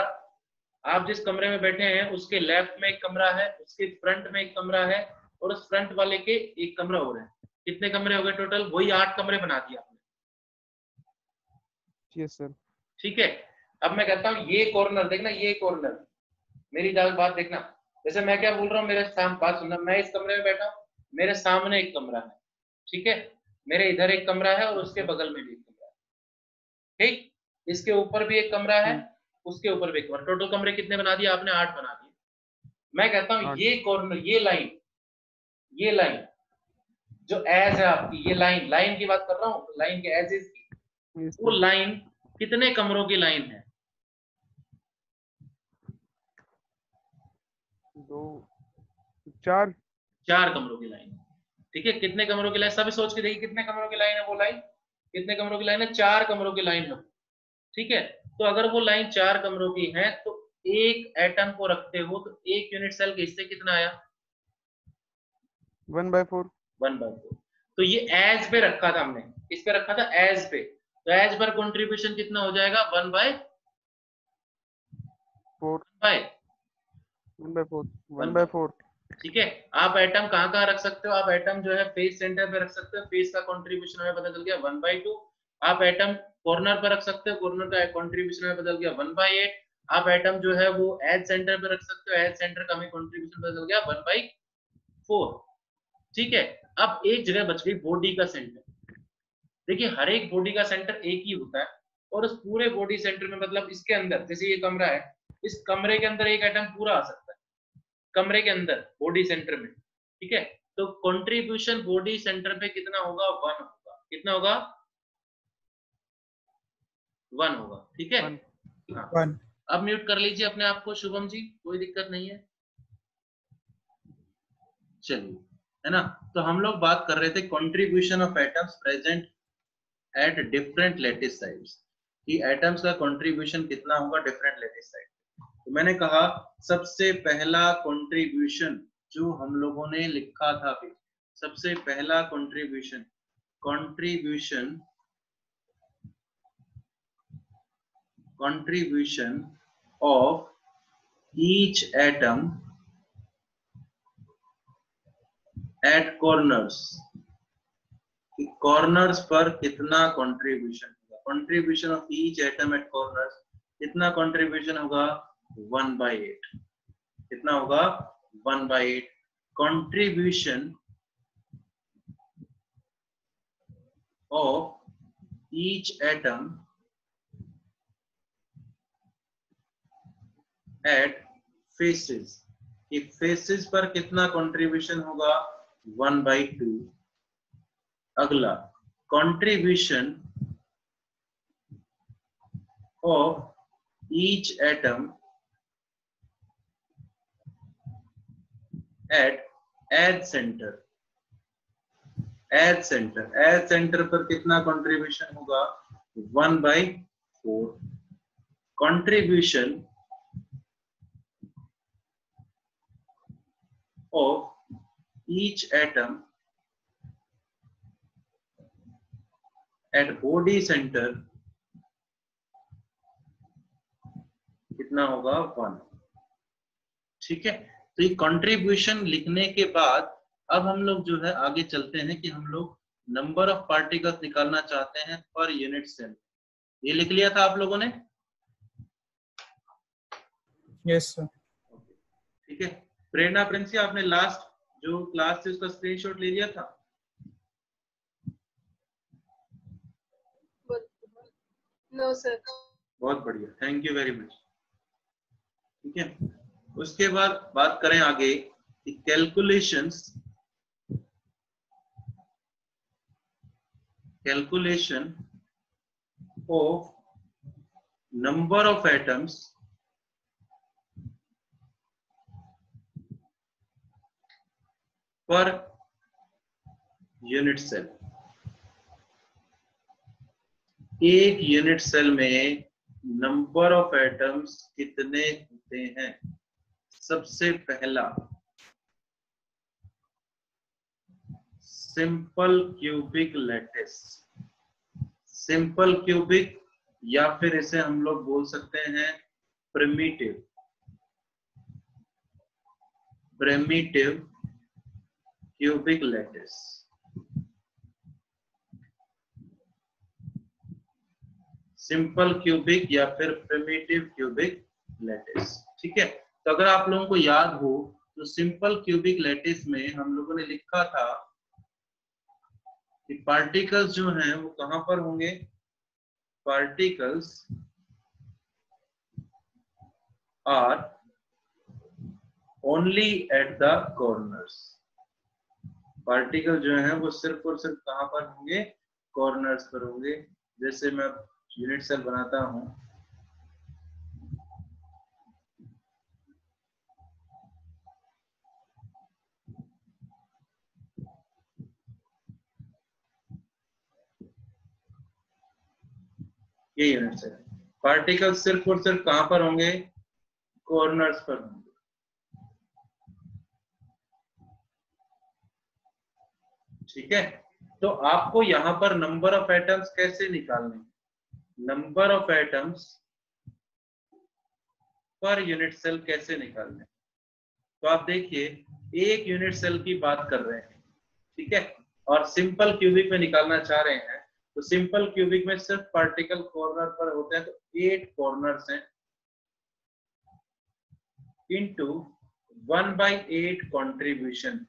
A: आप जिस कमरे में बैठे हैं उसके लेफ्ट में एक कमरा है, उसके फ्रंट में एक कमरा है, और उस फ्रंट वाले के एक कमरा हो रहा है। कितने कमरे हो गए टोटल? वही 8 कमरे बना दिए आपने।
E: Yes sir.
A: ठीक है। अब मैं कहता हूँ ये कॉर्नर देखना, ये कॉर्नर, मेरी बात देखना, जैसे मैं क्या बोल रहा हूँ, मेरे सामने बात सुनना, मैं इस कमरे में बैठा हूँ, मेरे सामने एक कमरा है, ठीक है, मेरे इधर एक कमरा है और उसके बगल में भी एक कमरा है, ठीक, इसके ऊपर भी एक कमरा है, उसके ऊपर भी एक कमरा, टोटल कमरे कितने बना दिए आपने? 8 बना दिए। मैं कहता हूँ ये कॉर्नर, ये लाइन जो एज है आपकी, ये लाइन की बात कर रहा हूँ, लाइन के एज की, वो लाइन कितने कमरों की लाइन है? 4 कमरों की लाइन, ठीक है। कितने कमरों की लाइन? सब सोच के देखिए कितने कमरों की लाइन है वो लाइन, कितने कमरों की लाइन है? 4 कमरों की लाइन है, ठीक है। तो अगर वो लाइन 4 कमरों की है तो एक एटम को रखते हो तो एक यूनिट सेल के हिस्से कितना आया?
E: 1/4।
A: 1/4। तो ये एज पे रखा था हमने, इस पे रखा था एज पे, तो एज पर कंट्रीब्यूशन कितना हो जाएगा? 1/4।
E: 1/4।
A: ठीक है। आप एटम कहाँ रख सकते हो? आप एटम जो है फेस सेंटर पे रख सकते हो, फेस का कंट्रीब्यूशन हमें पता चल गया 1/2। आप एटम कॉर्नर पर रख सकते हो, कॉर्नर का कंट्रीब्यूशन हमें बदल गया 1/8। आप एटम जो है वो एज सेंटर पे रख सकते हो, एज सेंटर का हमें कंट्रीब्यूशन बदल गया 1/4। ठीक है। अब एक जगह बच गई बॉडी का सेंटर। देखिए हर एक बॉडी का सेंटर एक ही होता है, और उस पूरे बॉडी सेंटर में, मतलब इसके अंदर, जैसे ये कमरा है, इस कमरे के अंदर एक एटम पूरा आ सकता है, कमरे के अंदर बॉडी सेंटर में, ठीक है। तो कंट्रीब्यूशन बॉडी सेंटर पे कितना होगा? 1 होगा। कितना होगा? 1 होगा, ठीक है। हाँ। अब म्यूट कर लीजिए अपने आप को शुभम जी, कोई दिक्कत नहीं है। चलिए, है ना। तो हम लोग बात कर रहे थे contribution of atoms present at different lattice sides, कि एटम्स का कंट्रीब्यूशन कितना होगा डिफरेंट लैटिस साइड। तो मैंने कहा सबसे पहला कंट्रीब्यूशन जो हम लोगों ने लिखा था, सबसे पहला contribution contribution of each atom at corners, corners पर कितना कंट्रीब्यूशन होगा, contribution of each atom at corners कितना कंट्रीब्यूशन होगा 1/8, कितना होगा 1/8 contribution of each atom at faces, कि फेसेस पर कितना कंट्रीब्यूशन होगा 1/2। अगला contribution of each atom at edge centre, edge centre, edge centre पर कितना कंट्रीब्यूशन होगा 1/4 contribution of each atom at body centre कितना होगा 1। ठीक है, तो ये कंट्रीब्यूशन लिखने के बाद अब हम लोग जो है आगे चलते हैं कि हम लोग नंबर ऑफ पार्टिकल्स निकालना चाहते हैं पर यूनिट सेल। ये लिख लिया था आप लोगों ने?
D: Yes sir.
A: ठीक है, प्रेरणा प्रिंसी आपने लास्ट जो क्लास थी उसका स्क्रीनशॉट ले लिया था?
B: No sir.
A: बहुत बढ़िया, थैंक यू वेरी मच। ठीक है, उसके बाद बात करें आगे कि calculation of number of atoms per unit cell. एक यूनिट सेल में नंबर ऑफ एटम्स कितने होते हैं? सबसे पहला simple cubic lattice, simple cubic या फिर इसे हम लोग बोल सकते हैं primitive cubic lattice. Simple cubic या फिर प्रिमिटिव क्यूबिक लैटिस। ठीक है, तो अगर आप लोगों को याद हो तो सिंपल क्यूबिक लैटिस में हम लोगों ने लिखा था कि पार्टिकल्स जो हैं वो कहां पर होंगे? Particles are only at the corners, particle जो हैं वो सिर्फ और सिर्फ कहां पर होंगे? कॉर्नर्स पर होंगे। जैसे मैं यूनिट सेल बनाता हूं, ये यूनिट सेल, पार्टिकल सिर्फ और सिर्फ कहां पर होंगे? कॉर्नर्स पर होंगे। ठीक है, तो आपको यहां पर नंबर ऑफ एटम्स कैसे निकालने? Number of atoms per unit cell कैसे निकालने? तो आप देखिए, एक यूनिट सेल की बात कर रहे हैं, ठीक है, और सिंपल क्यूबिक में निकालना चाह रहे हैं, तो सिंपल क्यूबिक में सिर्फ पार्टिकल कॉर्नर पर होते हैं, तो 8 कॉर्नर्स हैं इनटू 1/8 कंट्रीब्यूशन।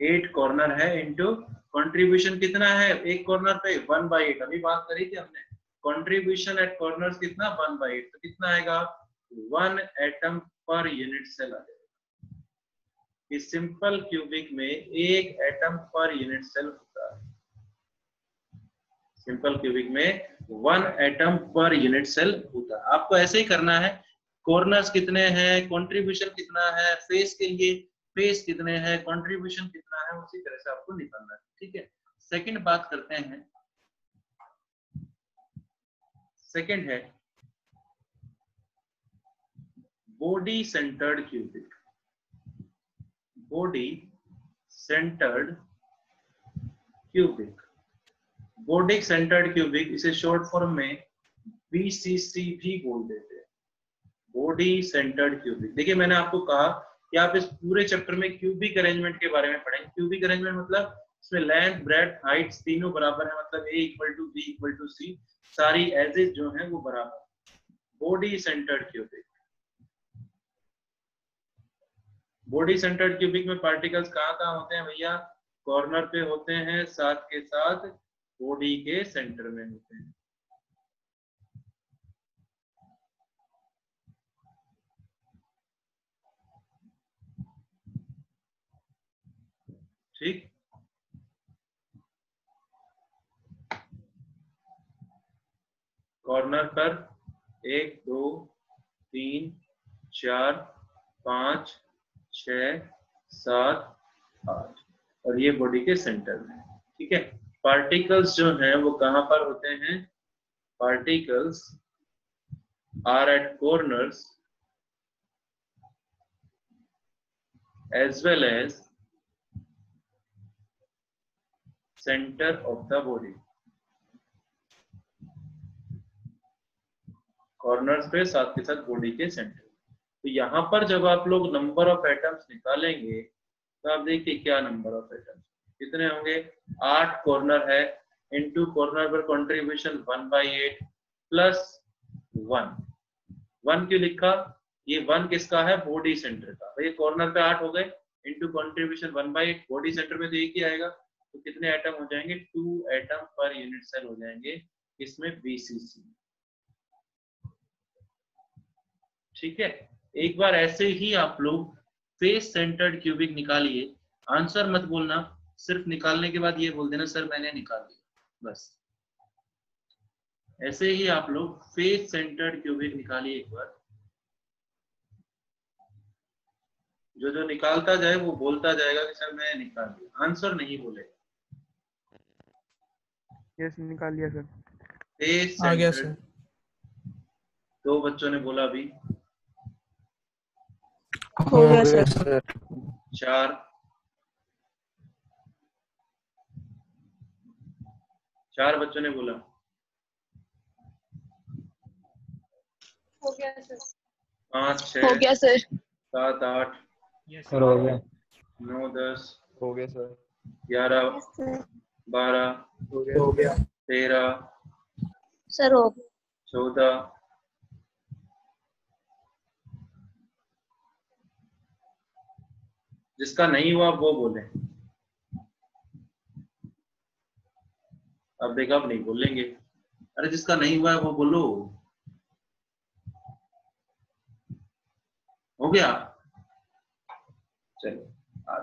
A: 8 कॉर्नर है इनटू कंट्रीब्यूशन कितना है एक कॉर्नर पे? 1/8। अभी बात करी थी हमने, कंट्रीब्यूशन एट कॉर्नर्स कितना? 1/8। तो कितना आएगा? 1 एटम पर यूनिट सेल आ जाएगा। इस सिंपल क्यूबिक में 1 एटम पर यूनिट सेल होता है। सिंपल क्यूबिक में 1 एटम पर यूनिट सेल होता है। आपको ऐसे ही करना है, कॉर्नर्स कितने हैं, कंट्रीब्यूशन कितना है, फेस के लिए फेस कितने हैं, कंट्रीब्यूशन कितना है, उसी तरह से आपको निकालना है। ठीक है, सेकंड बात करते हैं। सेकंड है body centred cubic. Body centred cubic, body centred cubic, इसे शॉर्ट फॉर्म में BCC भी बोल देते हैं, बॉडी सेंटर्ड क्यूबिक। देखिए मैंने आपको कहा कि आप इस पूरे चैप्टर में क्यूबिक अरेंजमेंट के बारे में पढ़ेंगे। क्यूबिक अरेंजमेंट मतलब इसमें लेंथ ब्रेड्थ हाइट तीनों बराबर है, मतलब A equal to B equal to C, सारी एजेस जो हैं वो बराबर। Body centred cubic, body centred cubic में पार्टिकल्स कहाँ कहाँ होते हैं भैया? कॉर्नर पे होते हैं, साथ के साथ बॉडी के सेंटर में होते हैं। ठीक, कॉर्नर पर 1 2 3 4 5 6 7 8 और ये बॉडी के सेंटर में। ठीक है, पार्टिकल्स जो हैं वो कहां पर होते हैं? Particles are at corners as well as centre of the body. Corners पे साथ के साथ बॉडी के सेंटर। तो यहाँ पर जब आप लोग नंबर ऑफ एटम्स निकालेंगे तो आप देखिए क्या नंबर ऑफ एटम्स कितने होंगे? 8 कॉर्नर है, इनटू कॉर्नर पर कंट्रीब्यूशन 1/8 प्लस 1। 1 क्यों लिखा? ये 1 किसका है? बॉडी सेंटर का। तो ये कॉर्नर पे 8 हो गए, इनटू कंट्रीब्यूशन 1/8, बॉडी सेंटर में तो एक ही आएगा। तो कितने एटम हो जाएंगे? 2 एटम पर यूनिट सेल हो जाएंगे इसमें BCC। ठीक है, एक बार ऐसे ही आप लोग फेस सेंटर्ड क्यूबिक निकालिए। आंसर मत बोलना, सिर्फ निकालने के बाद ये बोल देना सर मैंने निकाल दिया, बस। ऐसे ही आप लोग फेस सेंटर्ड क्यूबिक निकालिए एक बार। जो जो निकालता जाए वो बोलता जाएगा कि सर मैंने निकाल दिया, आंसर नहीं बोलेगा।
E: यस निकाल लिया सर।
A: फेस
D: आ गया
A: सेंटर्ड,
D: सर।
A: 2 बच्चों ने बोला अभी।
C: हो गया सर।
A: 4 4 बच्चों ने बोला।
B: हो गया सर।
A: 5 6
C: हो गया सर।
A: 7 8
D: सर हो गया।
A: 9 10
E: हो गया सर।
A: 11 12
D: हो गया
A: 13
B: सर हो
A: 14 जिसका नहीं हुआ वो बोले। अब देखा, अब नहीं बोलेंगे। अरे जिसका नहीं हुआ है वो बोलो। हो गया? चलो,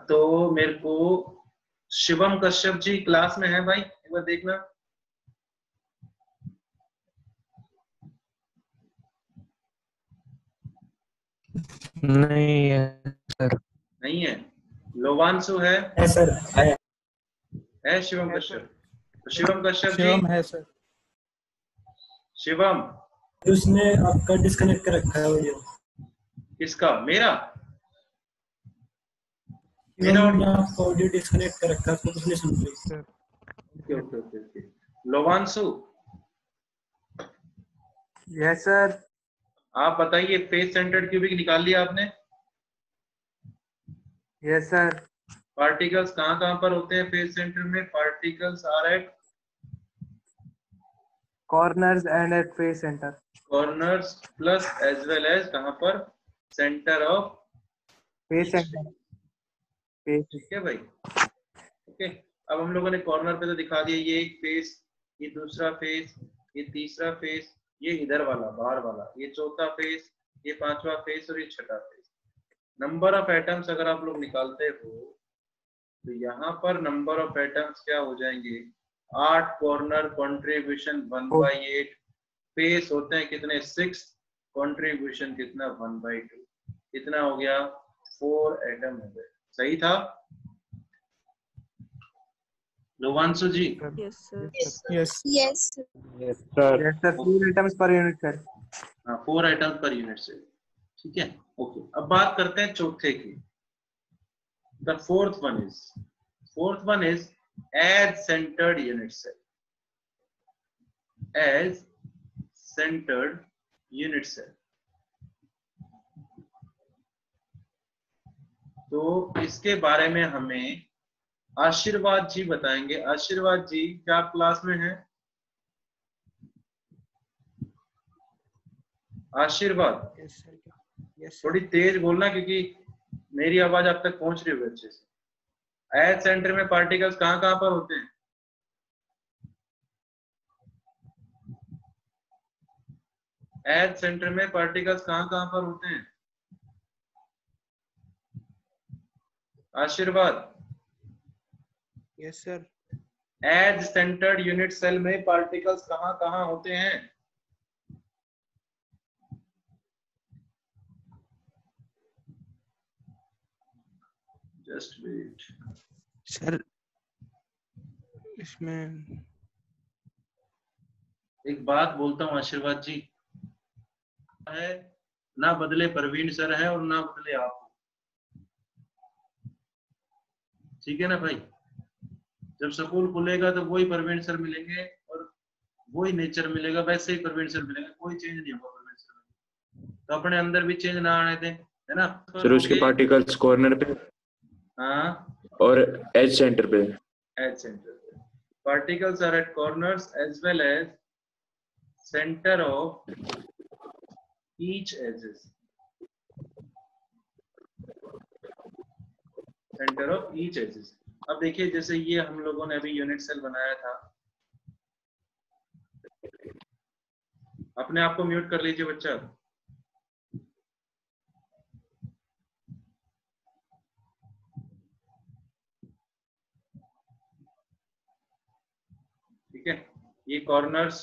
A: तो मेरे को शिवम कश्यप जी क्लास में है भाई, एक बार देखना।
D: नहीं है सर।
A: नहीं है? लोवांशु है
D: सर
A: है शिवम कश्यप? तो शिवम कश्यप
D: शिवम
A: जी,
D: है सर।
A: शिवम
D: उसने आपका डिस्कनेक्ट कर रखा है ऑडियो।
A: किसका? मेरा
D: शिवम ने आपका ऑडियो डिस्कनेक्ट कर रखा है, तो उसने सुन ली sir.
A: Okay okay okay okay. Lovanshu
E: yes sir.
A: आप बताइए, फेस सेंटर्ड क्यूबिक निकाल लिया आपने?
E: Yes sir.
A: पार्टिकल्स कहाँ कहाँ पर होते हैं फेस सेंटर में? Particles are at
E: corners and at face centre.
A: Corners plus as well as कहाँ पर? Centre of
E: face centre. Face.
A: ठीक है भाई। ओके, अब हम लोगों ने कॉर्नर पे तो दिखा दिया, ये एक फेस, ये दूसरा फेस, ये तीसरा फेस, ये इधर वाला बाहर वाला, ये चौथा फेस, ये पांचवा फेस और ये छठा फेस। नंबर ऑफ एटम्स अगर आप लोग निकालते हो तो यहाँ पर नंबर ऑफ एटम्स क्या हो जाएंगे? 8 कॉर्नर, कंट्रीब्यूशन 1/8, फेस होते हैं कितने? 6, कंट्रीब्यूशन कितना? 1/2। कितना हो गया? 4 एटम हो गए। सही था Lovanshu ji?
C: Yes sir.
D: Yes
B: yes
E: yes sir. 4 items पर यूनिट सर।
A: हाँ, 4 आइटम पर यूनिट से। ठीक है, ओके। अब बात करते हैं चौथे की। The fourth one is edge centred unit cell. Edge centred unit cell. तो इसके बारे में हमें आशीर्वाद जी बताएंगे। आशीर्वाद जी, क्या आप क्लास में हैं? आशीर्वाद, थोड़ी तेज बोलना क्योंकि मेरी आवाज आप तक पहुंच रही होगी अच्छे से। एज सेंटर में पार्टिकल्स कहाँ कहाँ पर होते हैं? एज सेंटर में पार्टिकल्स कहाँ कहाँ पर होते हैं? आशीर्वाद,
E: yes sir.
A: Edge centred unit cell में पार्टिकल्स कहाँ कहाँ होते हैं? जस्ट वेट
E: सर, इसमें
A: एक बात बोलता हूँ आशीर्वाद जी, है ना बदले प्रवीण सर है और ना बदले आप, ठीक है ना भाई? जब स्कूल खुलेगा तो वही प्रवीण सर मिलेंगे और वही नेचर मिलेगा, वैसे ही प्रवीण सर मिलेंगे, कोई चेंज नहीं होगा प्रवीण सर में। तो अपने अंदर भी चेंज ना आने दें, है ना?
F: सर उसके पार्टिकल्स कॉर्नर पे
A: हाँ,
F: और एज सेंटर पे।
A: एज सेंटर पे particles are at corners as well as centre of each edges, centre of each edges. अब देखिए, जैसे ये हम लोगों ने अभी यूनिट सेल बनाया था, अपने आप को म्यूट कर लीजिए बच्चा। ठीक है, ये कॉर्नर्स,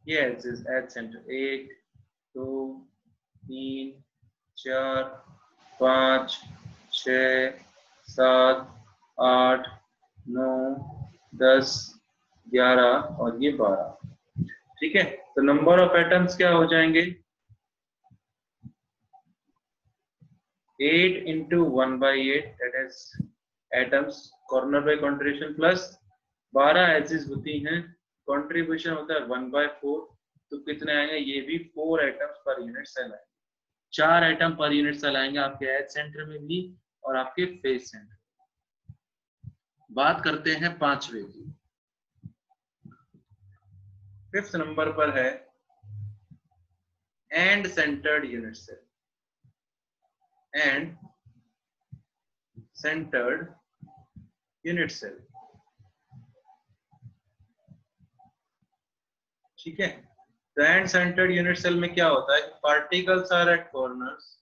A: ये एजेस, एज सेंटर 1 2 3 4 5 6 7 8 9 10 11 और ये 12। ठीक है, तो नंबर ऑफ एटम्स क्या हो जाएंगे? 8 into 1/8, that is atoms corner by contribution plus 12 edges होती हैं, कंट्रीब्यूशन होता है 1/4। तो कितने आएंगे? ये भी 4 एटम्स पर यूनिट सेल आएंगे, 4 एटम पर यूनिट सेल आएंगे आपके एज सेंटर में भी और आपके फेस सेंटर। बात करते हैं पांचवे की। 5th नंबर पर है end centred unit cell, end centred unit cell. ठीक है, तो एंड सेंटर्ड यूनिट सेल में क्या होता है? Particles are at corners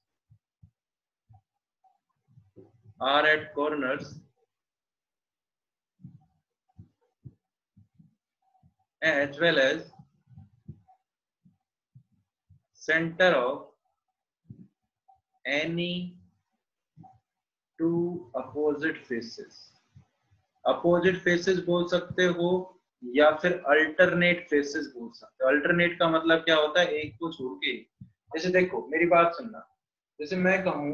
A: as well as center of any two opposite faces। Opposite faces बोल सकते हो या फिर अल्टरनेट फेसेस बोल सकते हो। अल्टरनेट का मतलब क्या होता है? एक को छोड़ के। जैसे देखो, मेरी बात सुनना, जैसे मैं कहूं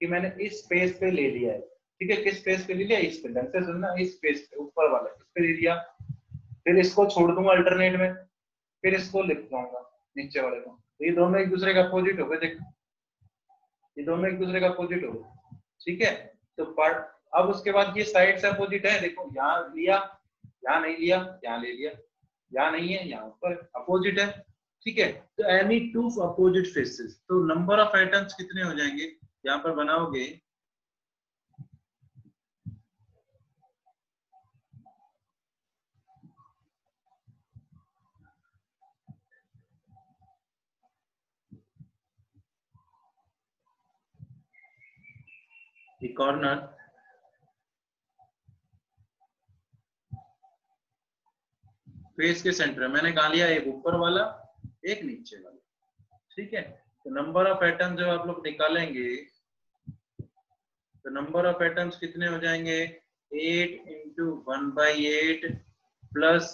A: कि मैंने इस स्पेस पे ले लिया है, ठीक है? किस स्पेस पे ले लिया? इस पे। ढंग से सुनना, इस स्पेस पे, ऊपर वाला इस पे ले लिया, फिर इसको छोड़ दूंगा अल्टरनेट में, फिर इसको लिख दूंगा नीचे वाले को। तो ये दोनों एक दूसरे का अपोजिट हो गए। देखो, ये दोनों एक दूसरे का अपोजिट हो गए, ठीक है? तो पार्ट, अब उसके बाद ये साइड से अपोजिट है। देखो, यहाँ लिया, यहाँ नहीं लिया, यहाँ ले लिया, यहाँ नहीं है, यहाँ पर अपोजिट है। ठीक है, तो एनी टू अपोजिट फेसेस। तो नंबर ऑफ एटम्स कितने हो जाएंगे? यहाँ पर बनाओगे कॉर्नर, फेस के सेंटर मैंने कहा लिया, एक ऊपर वाला, एक नीचे वाला। ठीक है, तो नंबर ऑफ एटम्स जब आप लोग निकालेंगे तो नंबर ऑफ एटम्स कितने हो जाएंगे? 8 into 1/8 plus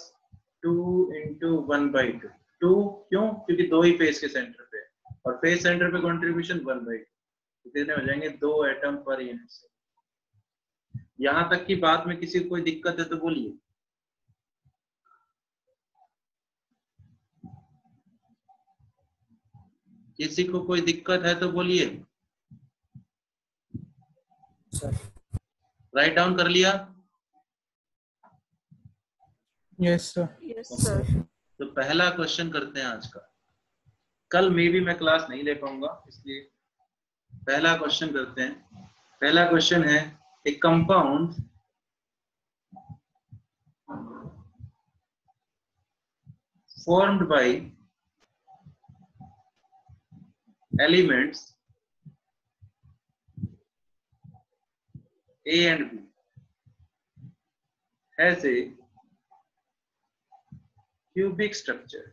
A: 2 into 1/2। 2 क्यों? क्योंकि दो ही फेस के सेंटर पे, और फेस सेंटर पे कंट्रीब्यूशन 1/2। कितने हो जाएंगे? 2 एटम पर यूनिट सेल। यहां तक की बात में किसी को कोई दिक्कत है तो बोलिए। किसी को कोई दिक्कत है तो बोलिए। राइट डाउन कर लिया?
D: Yes sir.
C: Yes sir.
A: तो पहला क्वेश्चन करते हैं आज का। कल में भी मैं क्लास नहीं ले पाऊंगा, इसलिए पहला क्वेश्चन करते हैं। पहला क्वेश्चन है, ए compound formed by elements A and B has a cubic structure।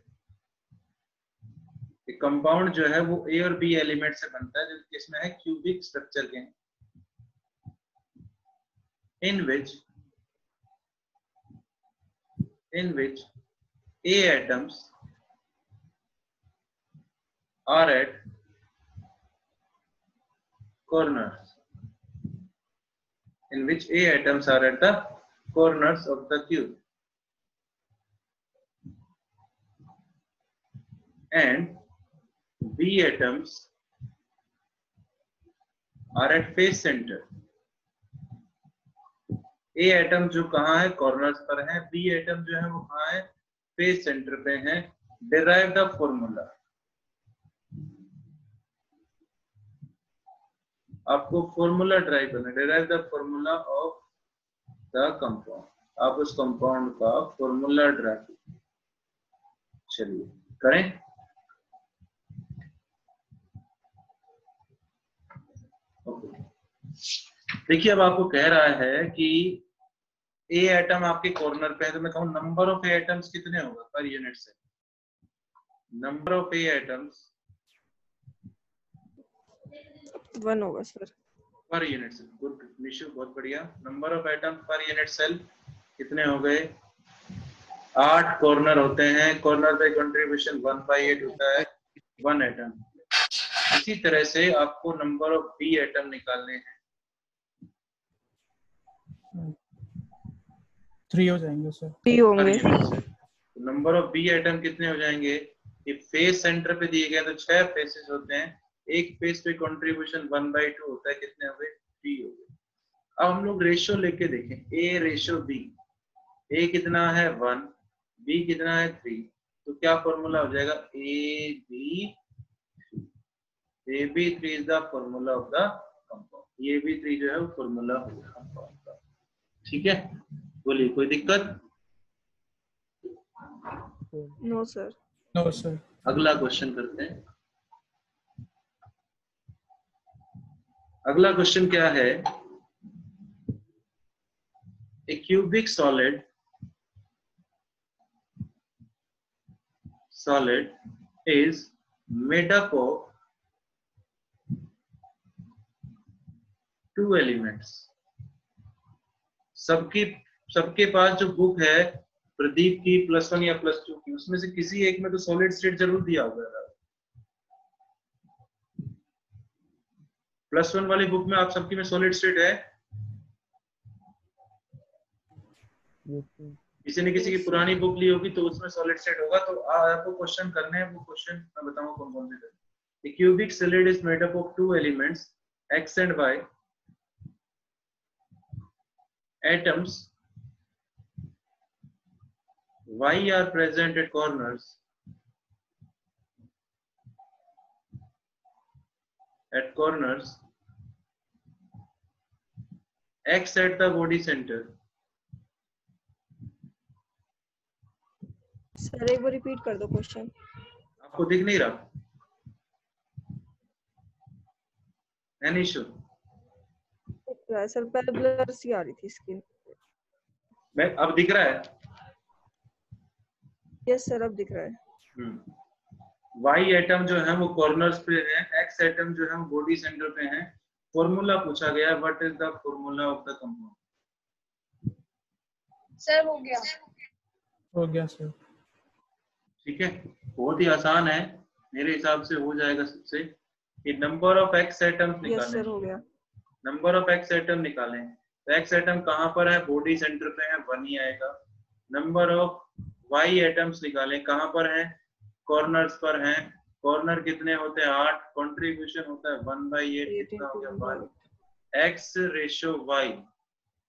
A: एक कंपाउंड जो है वो A और B एलिमेंट से बनता है, जो इसमें है क्यूबिक स्ट्रक्चर के, in which A atoms are at corners, in which A atoms are at the corners of the cube, and B atoms are at face center। A atom जो कहाँ है, कॉर्नर्स पर है। B एटम जो है वो कहाँ है, फेस सेंटर पे है। Derive the formula. आपको फॉर्मूला ड्राइव करना है। Derive the formula of the compound. आप उस कंपाउंड का फॉर्मूला ड्राइव कीजिए। चलिए करें। देखिए अब आपको कह रहा है कि ए एटम आपके कॉर्नर पे है, तो मैं कहूँ नंबर ऑफ ए एटम्स कितने होगा पर यूनिट से। नंबर ऑफ ए एटम्स
C: 1 होगा सर।
A: पर यूनिट सेल। गुड निशु, बहुत बढ़िया। Number of atom per unit cell कितने हो गए? 8 कॉर्नर होते हैं। कॉर्नर पे कंट्रीब्यूशन 1/8 होता है 1 एटम। इसी तरह से आपको नंबर ऑफ बी एटम निकालने हैं।
D: 3 हो जाएंगे सर।
C: 3 होंगे।
A: नंबर ऑफ बी एटम कितने हो जाएंगे? ये फेस सेंटर पे दिए गए तो 6 फेसेस होते हैं। एक फेस पे कंट्रीब्यूशन 1/2 होता है। कितने हो गए? 3 हो गए। अब हम लोग रेशियो लेके देखें, ए रेशियो बी। ए कितना है 1, बी कितना है 3, तो क्या फॉर्मूला हो जाएगा? AB3 is the formula of the compound. AB3 जो है वो फॉर्मूला हो गया कंपाउंड का। ठीक है, बोलिए कोई दिक्कत?
C: No sir.
D: No sir.
A: अगला क्वेश्चन करते हैं। अगला क्वेश्चन क्या है? A cubic solid is made up of 2 elements। सबके पास जो बुक है प्रदीप की +1 या +2 की, उसमें से किसी एक में तो सॉलिड स्टेट जरूर दिया होगा। +1 वाली बुक में आप सबकी में सॉलिड स्टेट है? किसी ने किसी की पुरानी बुक ली होगी तो उसमें सॉलिड स्टेट होगा। तो आपको क्वेश्चन करने हैं, वो क्वेश्चन मैं बताऊंगा कौन कौन से। The cubic solid is made up of 2 elements, X and Y atoms। Y are present at corners, X at the body center।
C: Sir एक बार रिपीट कर दो क्वेश्चन।
A: आपको दिख नहीं रहा है निशु?
C: सर पहले ब्लर सी आ रही थी स्क्रीन।
A: मैं अब दिख रहा है?
C: यस सर अब दिख रहा है।
A: वाई एटम जो है वो कॉर्नर्स पे है, एक्स एटम जो है वो बॉडी सेंटर पे है। फॉर्मूला पूछा गया, what is the formula of the compound?
B: Sir हो गया।
D: हो गया सर।
A: ठीक है, बहुत ही आसान है, मेरे हिसाब से हो जाएगा सबसे। कि number of x atoms
C: yes sir
A: निकालें।
C: हो गया।
A: नंबर ऑफ एक्स एटम निकालें। एक्स एटम कहाँ पर है, बॉडी सेंटर पे है, 1 ही आएगा। नंबर ऑफ वाई एटम्स निकालें, कहाँ पर है, कॉर्नर्स पर हैं। कॉर्नर कितने होते हैं, 8। कंट्रीब्यूशन होता है 1/8, कितना हो गया 1। एक्स रेशो वाई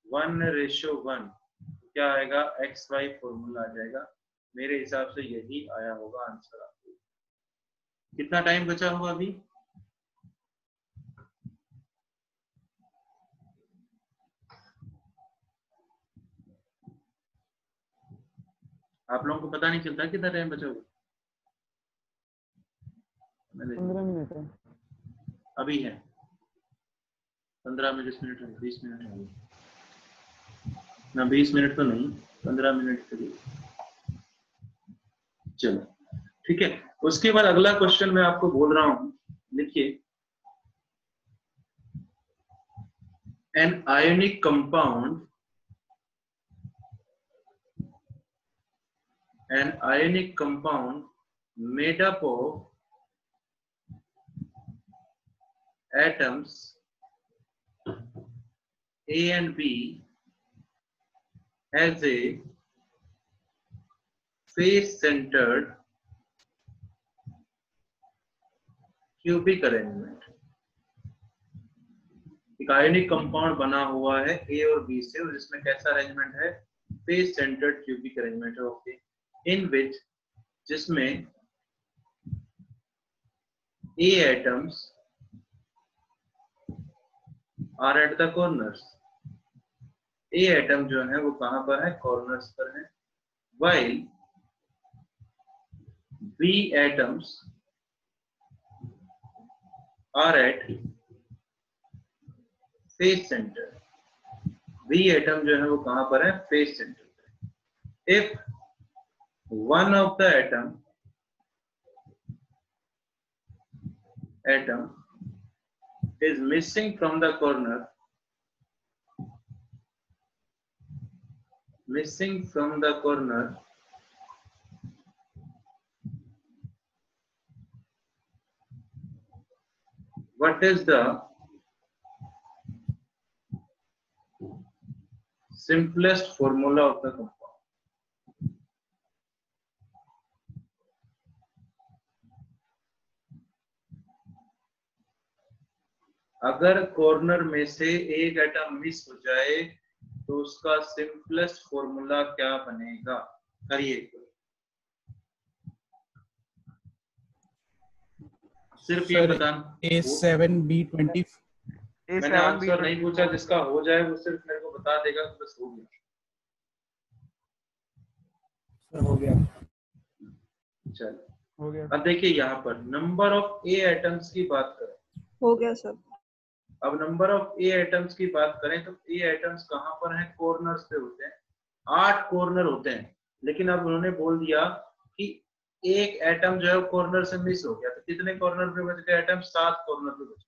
A: 1:1, क्या आएगा, एक्स वाई फॉर्मूला आ जाएगा। मेरे हिसाब से यही आया होगा आंसर आपको। कितना टाइम बचा होगा अभी, आप लोगों को पता नहीं चलता कितना टाइम बचा होगा?
G: 15 मिनट है
A: अभी है 15 मिनट, 20 मिनट, 20 मिनट है ना, 20 मिनट तो नहीं, 15 मिनट करीब। चलो ठीक है। उसके बाद अगला क्वेश्चन मैं आपको बोल रहा हूं, लिखिए। An ionic compound, an ionic compound made up of atoms A and B has a face-centered cubic arrangement। एक आयोनिक कंपाउंड बना हुआ है A और B से, और जिसमें कैसा अरेंजमेंट है, face-centered cubic arrangement है। ओके, in which, जिसमें A atoms are at the corners। A atom जो है वो कहां पर है, कॉर्नर्स पर है। while B atoms are at face center। B atom जो है वो कहां पर है, फेस सेंटर पे। if one of the atom is missing from the corner, what is the simplest formula of the compound? अगर कॉर्नर में से एक एटम मिस हो जाए तो उसका सिंपलेस्ट फॉर्मूला क्या बनेगा, करिए। सिर्फ ये बताना।
D: A7B20।
A: मैंने आंसर नहीं पूछा, जिसका हो जाए वो सिर्फ मेरे को बता देगा, बस हो गया।
D: हो गया,
A: चलो
G: हो गया।
A: अब देखिए यहाँ पर नंबर ऑफ ए एटम्स की बात करें।
C: हो गया सर।
A: अब नंबर ऑफ ए एटम्स की बात करें तो ए एटम्स कहाँ पर हैं, कॉर्नर्स पे होते हैं। 8 कॉर्नर होते हैं, लेकिन अब उन्होंने बोल दिया कि एक एटम जो है कॉर्नर से मिस हो गया, तो कितने कॉर्नर पे बच गए एटम, 7 कॉर्नर पे बच गए।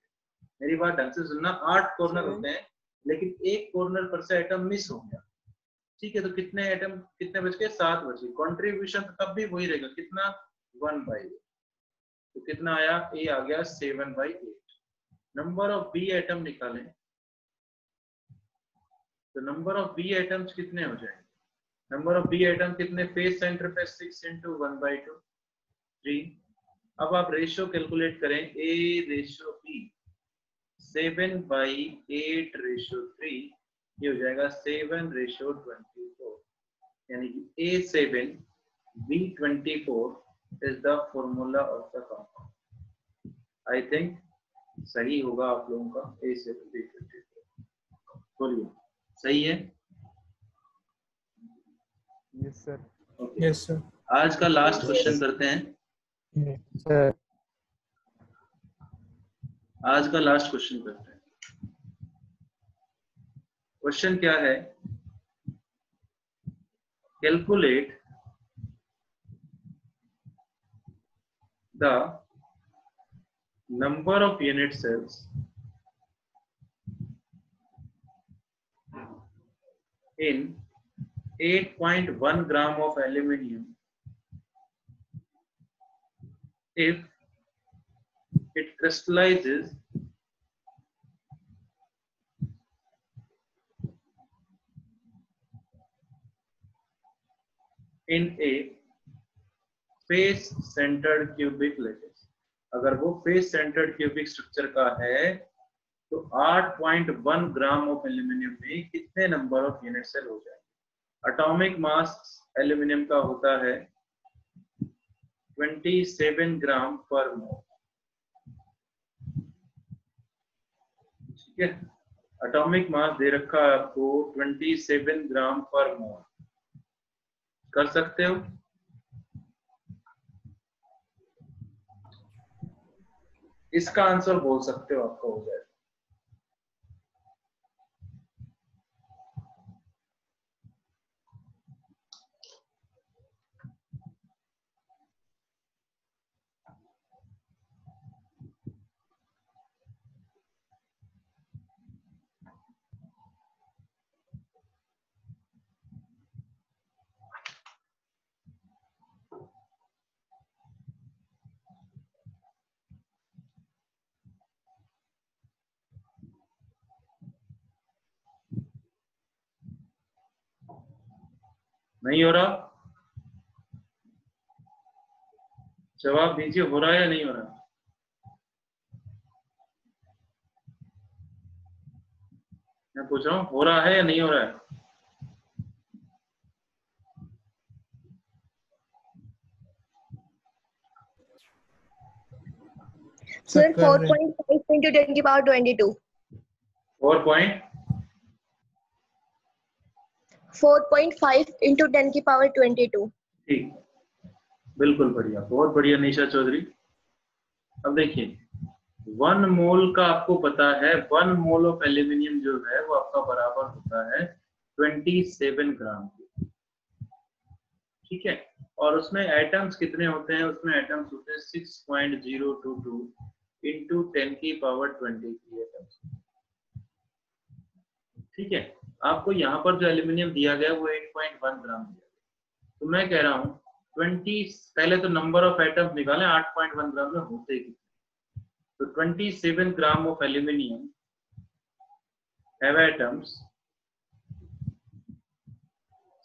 A: मेरी बात ढंग से सुनना, 8 कॉर्नर होते हैं लेकिन एक कॉर्नर पर से एटम मिस हो गया, ठीक है, तो कितने एटम कितने बच गए, 7 बच गए। कॉन्ट्रीब्यूशन तब भी वही रहेगा, कितना, 1/8। तो कितना आया, ए आ गया 7/8। नंबर ऑफ बी एटम निकालें, तो नंबर ऑफ बी एटम्स कितने हो जाएंगे, नंबर ऑफ बी एटम कितने, फेस सेंटर पे 6 × 1/2 3। अब आप रेशियो कैलकुलेट करें, ए रेशियो बी 7/8:3, ये हो जाएगा 7:24, यानी कि A7B24 is the formula of the compound. I think सही होगा आप लोगों का, A7B24। बोलिए सही है?
G: Yes sir.
D: Yes sir.
A: आज का लास्ट क्वेश्चन करते हैं।
G: सर
A: आज का लास्ट क्वेश्चन करते हैं। क्वेश्चन क्या है, calculate the number of unit cells in 8.1 gram of aluminium if it crystallizes in a face centred cubic lattice, अगर वो फेस सेंटर्ड क्यूबिक स्ट्रक्चर का है तो 8.1 ग्राम ऑफ एल्यूमिनियम में कितने नंबर ऑफ यूनिट सेल हो जाएंगे। एटॉमिक मास एल्यूमिनियम का होता है 27 ग्राम पर मोल, ठीक है। एटॉमिक मास दे रखा है आपको 27 ग्राम पर मोल, कर सकते हो। इसका आंसर बोल सकते हो, आपका हो जाएगा। नहीं हो रहा, जवाब दीजिए, हो रहा है या नहीं हो रहा। मैं पूछ रहा हूँ हो रहा है या नहीं हो रहा है।
H: सर 4.5 into 10 की पावर 22। 4.5 into 10 की पावर 22।
A: ठीक, बिल्कुल बढ़िया, बहुत बढ़िया निशा चौधरी। अब देखिए 1 मोल का आपको पता है, 1 मोल ऑफ एल्यूमिनियम जो है वो आपका बराबर होता है 27 ग्राम के, ठीक है। और उसमें एटम्स कितने होते हैं, उसमें एटम्स होते हैं 6.022 इंटू 10 की पावर 23 एटम्स, ठीक है। आपको यहाँ पर जो एल्यूमिनियम दिया गया वो 8.1 ग्राम दिया गया, तो मैं कह रहा हूँ 20, पहले तो नंबर ऑफ एटम्स निकालें 8.1 ग्राम में होते कितने। तो 27 gram of aluminium have atoms,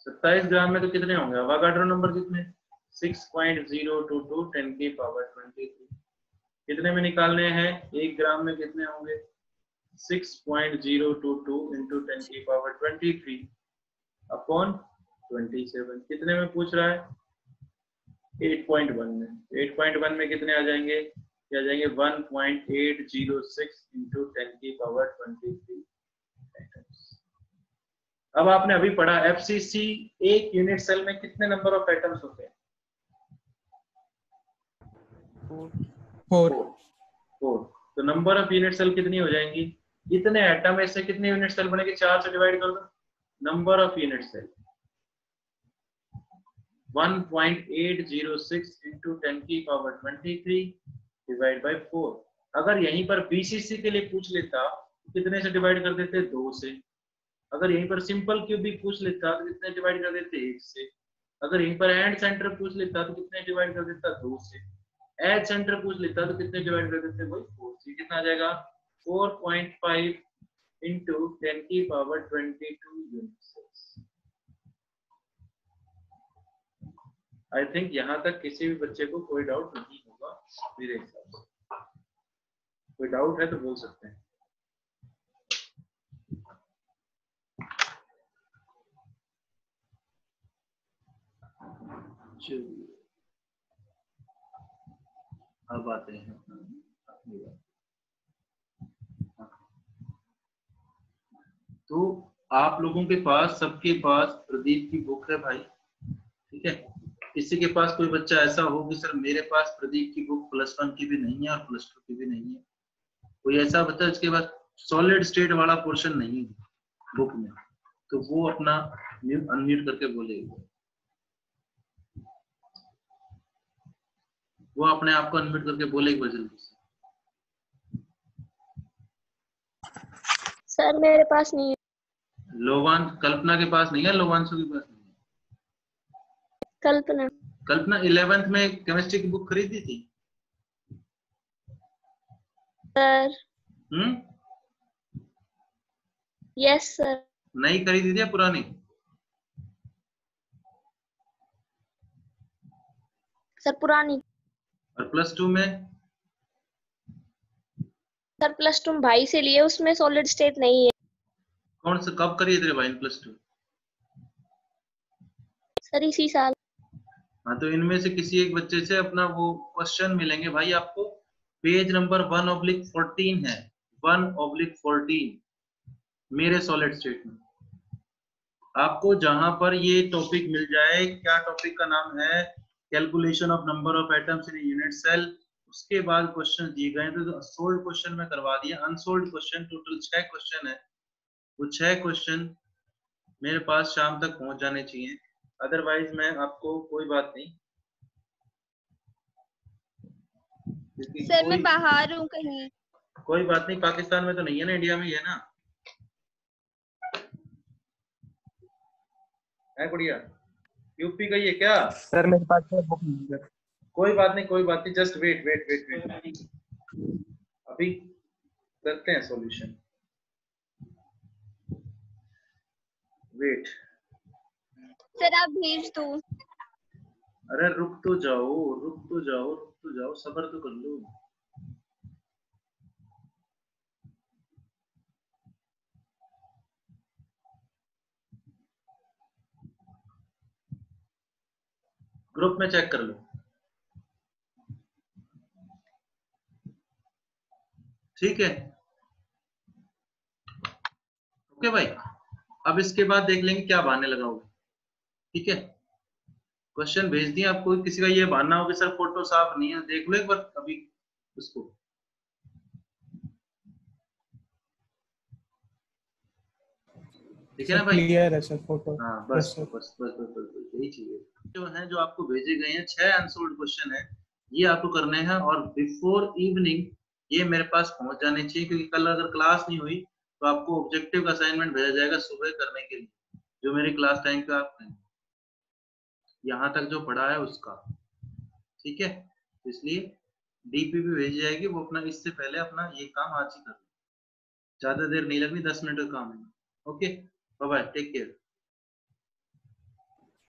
A: 27 ग्राम में तो कितने होंगे, अवागाड्रो नंबर कितने, 6.022 10 की पावर 23। कितने में निकालने हैं, 1 ग्राम में कितने होंगे, 6.022 इंटू 10 की पावर 23 अपॉन 27। कितने में पूछ रहा है, 8.1 में। 8.1 में कितने आ जाएंगे, आ जाएंगे 1.806 इंटू 10 की पावर 23 एटम्स। अब आपने अभी पढ़ा एफसीसी एक यूनिट सेल में कितने नंबर ऑफ एटम्स होते हैं,
D: 4।
A: तो नंबर ऑफ यूनिट सेल कितनी हो जाएंगी, इतने एटम ऐसे कितने यूनिट सेल बनेंगे, 4 से डिवाइड कर दो। Number of unit cell 1.806 into 10 की पावर 23 डिवाइड बाय 4। अगर यहीं पर बीसीसी के लिए पूछ लेता कितने से डिवाइड कर देते, 2 से। अगर यहीं पर सिंपल क्यूबिक पूछ लेता तो कितने डिवाइड कर देते, 1 से। अगर यहीं पर एंड सेंटर पूछ लेता तो कितने डिवाइड कर देता, 2 से। एज सेंटर पूछ लेता तो कितने डिवाइड कर देते, वही 4 से। कितना आ जाएगा, 4.5 इंटू 10 की power 22 unit cells. I think यहाँ तक किसी भी बच्चे को कोई डाउट नहीं होगा मेरे हिसाब से। कोई डाउट है तो बोल सकते हैं। चलिए अब आते हैं अपनी बात। तो आप लोगों के पास, सबके पास प्रदीप की बुक है भाई, ठीक है। किसी के पास कोई बच्चा ऐसा हो कि सर मेरे पास प्रदीप की बुक +1 की भी नहीं है और +2 की भी नहीं है, कोई ऐसा बच्चा जिसके पास सॉलिड स्टेट वाला पोर्शन नहीं है बुक में, तो वो अपना अनम्यूट करके बोलेगा। वो अपने आप को अनम्यूट करके बोले एक बार जल्दी से।
H: सर मेरे पास नहीं है।
A: लोवान, कल्पना के पास नहीं है, लोवांशु के पास नहीं है। कल्पना 11th में केमिस्ट्री की बुक खरीदी थी
H: सर? Yes sir.
A: नहीं खरीदी थी या पुरानी?
I: सर पुरानी।
A: और +2 में?
I: सर +2 भाई से लिए, उसमें सॉलिड स्टेट नहीं है।
A: कौन सा कब करिए तेरे भाई ने +2?
I: सर इसी साल।
A: हाँ तो इनमें से किसी एक बच्चे से अपना वो क्वेश्चन मिलेंगे भाई आपको। पेज नंबर 1/14 है, 1/14 मेरे सॉलिड स्टेट में। आपको जहां पर ये टॉपिक मिल जाए, क्या टॉपिक का नाम है, calculation of number of atoms in unit cell, उसके बाद क्वेश्चन दिए गए तो सोल्व क्वेश्चन में करवा दिया। अनसोल्व क्वेश्चन टोटल 6 क्वेश्चन है, वो 6 क्वेश्चन मेरे पास शाम तक पहुंच जाने चाहिए। अदरवाइज मैं आपको कोई बात नहीं,
H: सर मैं बाहर हूँ कहीं।
A: कोई बात नहीं, पाकिस्तान में तो नहीं है ना, इंडिया में ही है ना, है गुड़िया? यूपी गई है क्या?
G: सर मेरे पास तो बुक नहीं है।
A: कोई बात नहीं, कोई बात नहीं, just wait wait wait wait, अभी करते हैं सॉल्यूशन, वेट।
H: सर आप भेज दो।
A: अरे रुक तो जाओ, रुक तो जाओ, रुक तो जाओ, सब्र तो कर लो। ग्रुप में चेक कर लो, ठीक है? ओके भाई, अब इसके बाद देख लेंगे क्या बहाने लगाओगे, ठीक है? क्वेश्चन भेज दिए आपको, किसी का ये बहाना हो कि सर फोटो साफ नहीं है, देख लो एक बार अभी उसको। ठीक है ना भाई?
D: क्लियर है सर फोटो।
A: हाँ बस बस बस बस बस बस बस यही चाहिए। जो है जो आपको भेजे गए हैं 6 अनसोल्ड क्वेश्चन है, ये आपको करने हैं और बिफोर इवनिंग ये मेरे पास पहुंच जाने चाहिए, क्योंकि कल अगर क्लास नहीं हुई तो आपको ऑब्जेक्टिव का असाइनमेंट भेजा जाएगा सुबह करने के लिए, जो मेरी क्लास टाइम पे आप करेंगे, यहाँ तक जो पढ़ा है उसका, ठीक है? इसलिए डीपी भी भेजी जाएगी, वो अपना इससे पहले अपना ये काम आज ही कर लो, ज्यादा देर नहीं लगनी, 10 मिनट का काम है। Okay bye bye, take care.